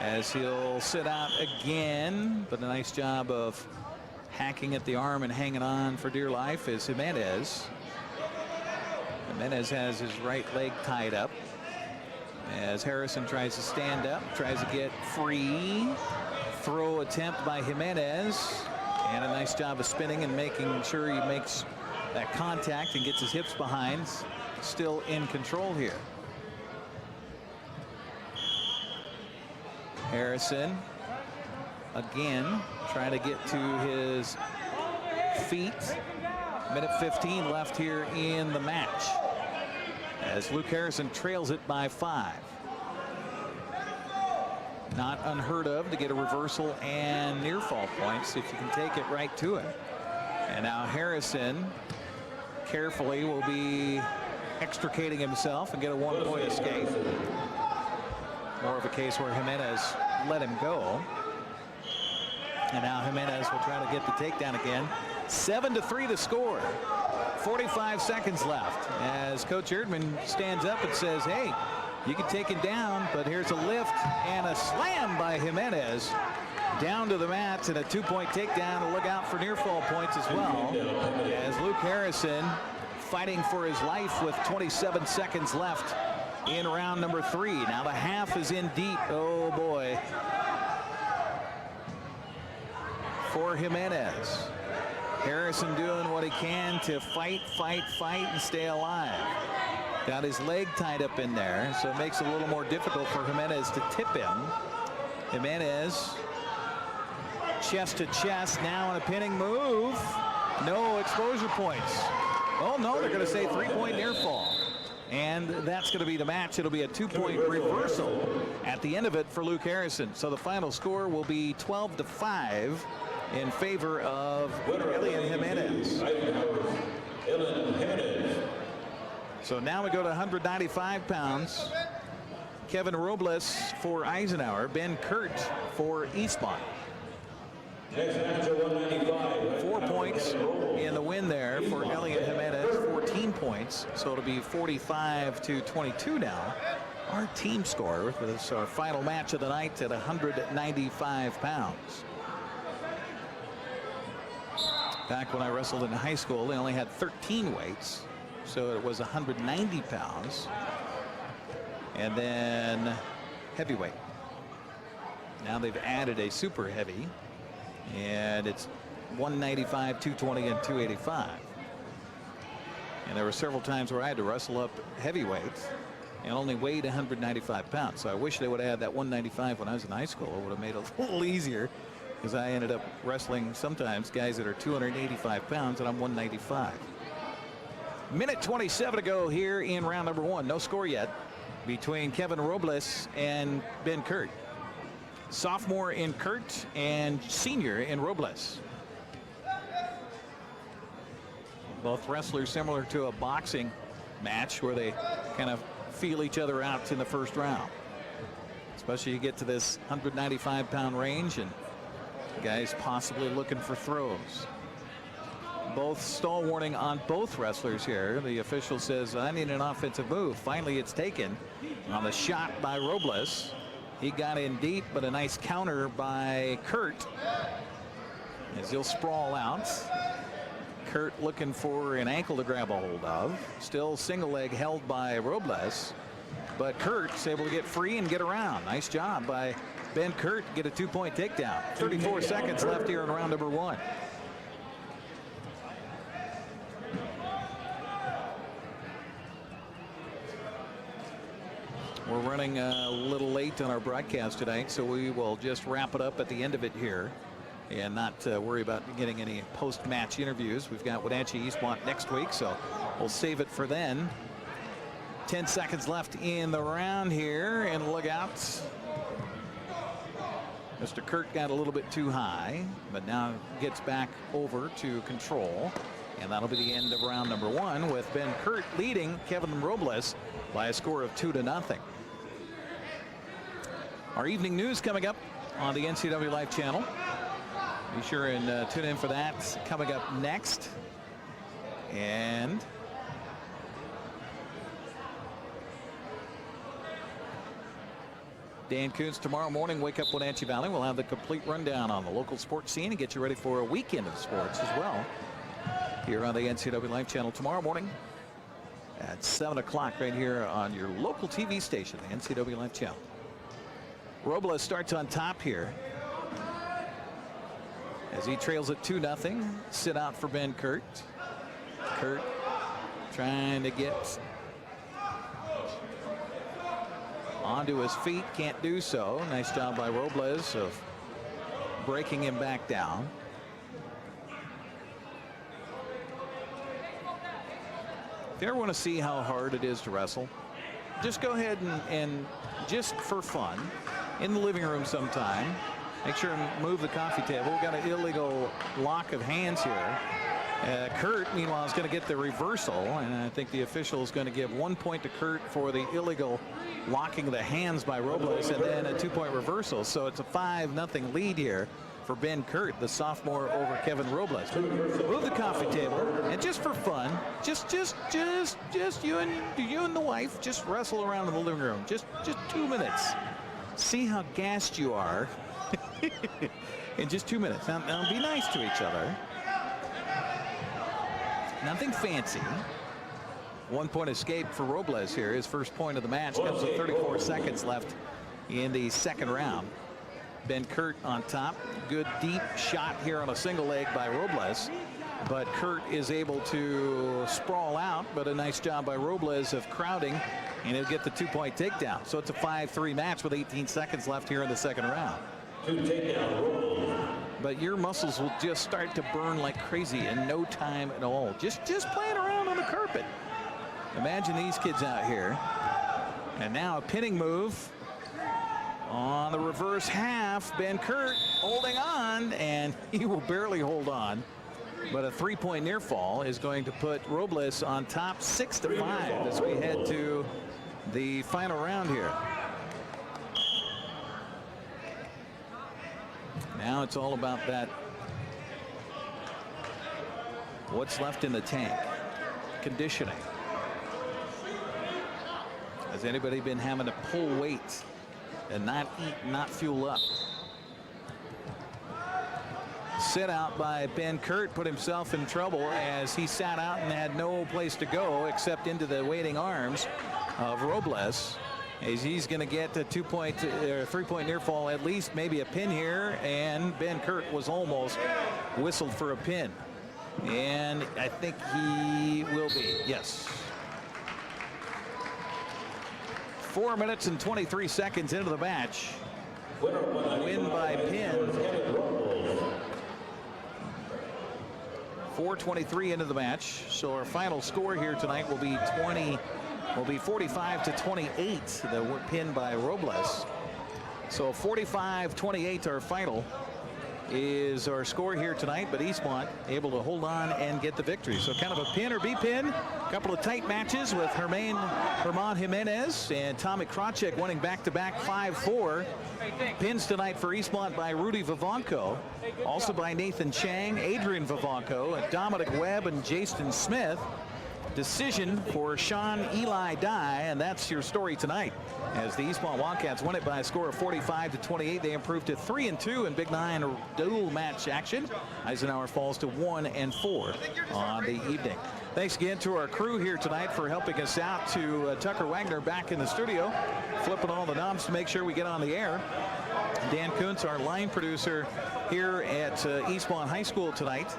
As he'll sit out again, but a nice job of hacking at the arm and hanging on for dear life is Jimenez. Jimenez has his right leg tied up as Harrison tries to stand up, tries to get free. Throw attempt by Jimenez, and a nice job of spinning and making sure he makes that contact and gets his hips behind. Still in control here. Harrison again trying to get to his feet. Minute 15 left here in the match as Luke Harrison trails it by 5. Not unheard of to get a reversal and near fall points if you can take it right to it. And now Harrison carefully will be extricating himself and get a 1-point escape. More of a case where Jimenez let him go. And now Jimenez will try to get the takedown again. 7-3 the score. 45 seconds left as Coach Erdman stands up and says, hey, you can take it down, but here's a lift and a slam by Jimenez down to the mats and a 2-point takedown. Look out for near fall points as well as Luke Harrison fighting for his life with 27 seconds left in round number 3. Now the half is in deep. Oh boy. For Jimenez. Harrison doing what he can to fight and stay alive. Got his leg tied up in there, so it makes it a little more difficult for Jimenez to tip him. Jimenez chest to chest now in a pinning move. No exposure points. Oh no, they're going to say 3-point near fall. And that's going to be the match. It'll be a 2-point reversal at the end of it for Luke Harrison. So the final score will be 12-5 in favor of Elian Jimenez. So now we go to 195 pounds. Kevin Robles for Eisenhower. Ben Kurt for Eastmont. 4 points in the win there for Elian Jimenez. 14 points. So it'll be 45-22 now. Our team score with this our final match of the night at 195 pounds. Back when I wrestled in high school, they only had 13 weights. So it was 190 pounds. And then heavyweight. Now they've added a super heavy. And it's 195, 220, and 285. And there were several times where I had to wrestle up heavyweights and only weighed 195 pounds. So I wish they would have had that 195 when I was in high school. It would have made it a little easier because I ended up wrestling sometimes guys that are 285 pounds and I'm 195. Minute 27 to go here in round number 1. No score yet between Kevin Robles and Ben Kurt. Sophomore in Kurt and senior in Robles. Both wrestlers similar to a boxing match where they kind of feel each other out in the first round. Especially you get to this 195-pound range and guys possibly looking for throws. Both stall warning on both wrestlers here. The official says, I need an offensive move. Finally, it's taken on the shot by Robles. He got in deep, but a nice counter by Kurt as he'll sprawl out. Kurt looking for an ankle to grab a hold of. Still single leg held by Robles, but Kurt's able to get free and get around. Nice job by Ben Kurt to get a 2-point takedown. 34 seconds left here in round number 1. We're running a little late on our broadcast tonight, so we will just wrap it up at the end of it here and not worry about getting any post-match interviews. We've got Wenatchee Eastmont next week, so we'll save it for then. 10 seconds left in the round here, and look out. Mr. Kurt got a little bit too high, but now gets back over to control. And that'll be the end of round number 1 with Ben Kurt leading Kevin Robles by a score of 2-0. Our evening news coming up on the NCAA Live channel. Be sure and tune in for that coming up next. And Dan Kuntz tomorrow morning, Wake Up Wenatchee Valley. We'll have the complete rundown on the local sports scene and get you ready for a weekend of sports as well here on the NCAA Live channel tomorrow morning at 7 o'clock right here on your local TV station, the NCAA Live channel. Robles starts on top here as he trails at 2-0. Sit out for Ben Kurt. Kurt trying to get onto his feet, can't do so. Nice job by Robles of breaking him back down. If you ever want to see how hard it is to wrestle, just go ahead and just for fun in the living room sometime, make sure and move the coffee table. We've got an illegal lock of hands here. Kurt, meanwhile, is going to get the reversal, and I think the official is going to give 1 point to Kurt for the illegal locking the hands by Robles, and then a 2-point reversal. So it's a 5-0 lead here for Ben Kurt, the sophomore, over Kevin Robles. Move the coffee table, and just for fun, just you and the wife just wrestle around in the living room. Just 2 minutes. See how gassed you are in just 2 minutes. Now be nice to each other. Nothing fancy. 1 point escape for Robles here. His first point of the match comes with 34 seconds left in the second round. Ben Kurt on top. Good deep shot here on a single leg by Robles. But Kurt is able to sprawl out, but a nice job by Robles of crowding, and he'll get the 2-point takedown. So it's a 5-3 match with 18 seconds left here in the second round. But your muscles will just start to burn like crazy in no time at all. Just playing around on the carpet. Imagine these kids out here. And now a pinning move on the reverse half. Ben Kurt holding on, and he will barely hold on. But a 3-point near fall is going to put Robles on top 6-5 as we head to the final round here. Now it's all about that. What's left in the tank? Conditioning. Has anybody been having to pull weight and not eat, not fuel up? Sit out by Ben Kurt put himself in trouble as he sat out and had no place to go except into the waiting arms of Robles. As he's going to get a 2-point or 3-point near fall, at least maybe a pin here, and Ben Kurt was almost whistled for a pin, and I think he will be. Yes. 4 minutes and 23 seconds into the match. Win by pin. 4:23 into the match. So our final score here tonight will be 45-28. The pin by Robles. So 45-28 our final is our score here tonight, but Eastmont able to hold on and get the victory. So kind of a pin or be pin. A couple of tight matches with Herman Jimenez and Tommy Krawczyk winning back-to-back 5-4. Pins tonight for Eastmont by Rudy Vivanco, also by Nathan Chang, Adrian Vivanco, and Dominic Webb and Jason Smith. Decision for Sean Eli Dye, and that's your story tonight. As the Eastmont Wildcats won it by a score of 45-28, they improved to 3-2 in Big Nine dual match action. Eisenhower falls to 1-4 on the evening. Thanks again to our crew here tonight for helping us out, to Tucker Wagner back in the studio, flipping all the knobs to make sure we get on the air. Dan Kuntz, our line producer here at Eastmont High School tonight.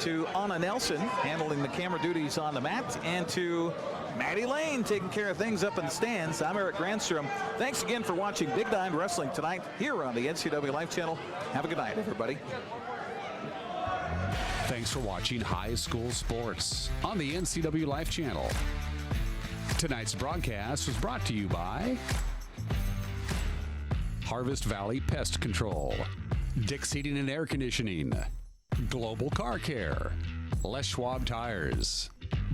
To Anna Nelson handling the camera duties on the mat, and to Maddie Lane taking care of things up in the stands. I'm Eric Grandstrom. Thanks again for watching Big Nine Wrestling tonight here on the NCAA Live channel. Have a good night, everybody. Thanks for watching High School Sports on the NCAA Live channel. Tonight's broadcast was brought to you by Harvest Valley Pest Control, Dick's Heating and Air Conditioning, Global Car Care, Les Schwab Tires,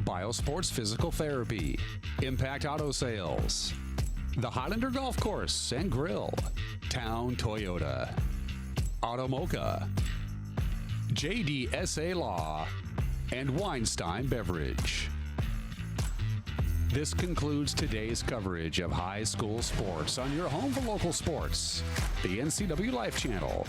Biosports Physical Therapy, Impact Auto Sales, the Highlander Golf Course and Grill, Town Toyota, Automocha, JDSA Law, and Weinstein Beverage. This concludes today's coverage of high school sports on your home for local sports, the NCW Life Channel.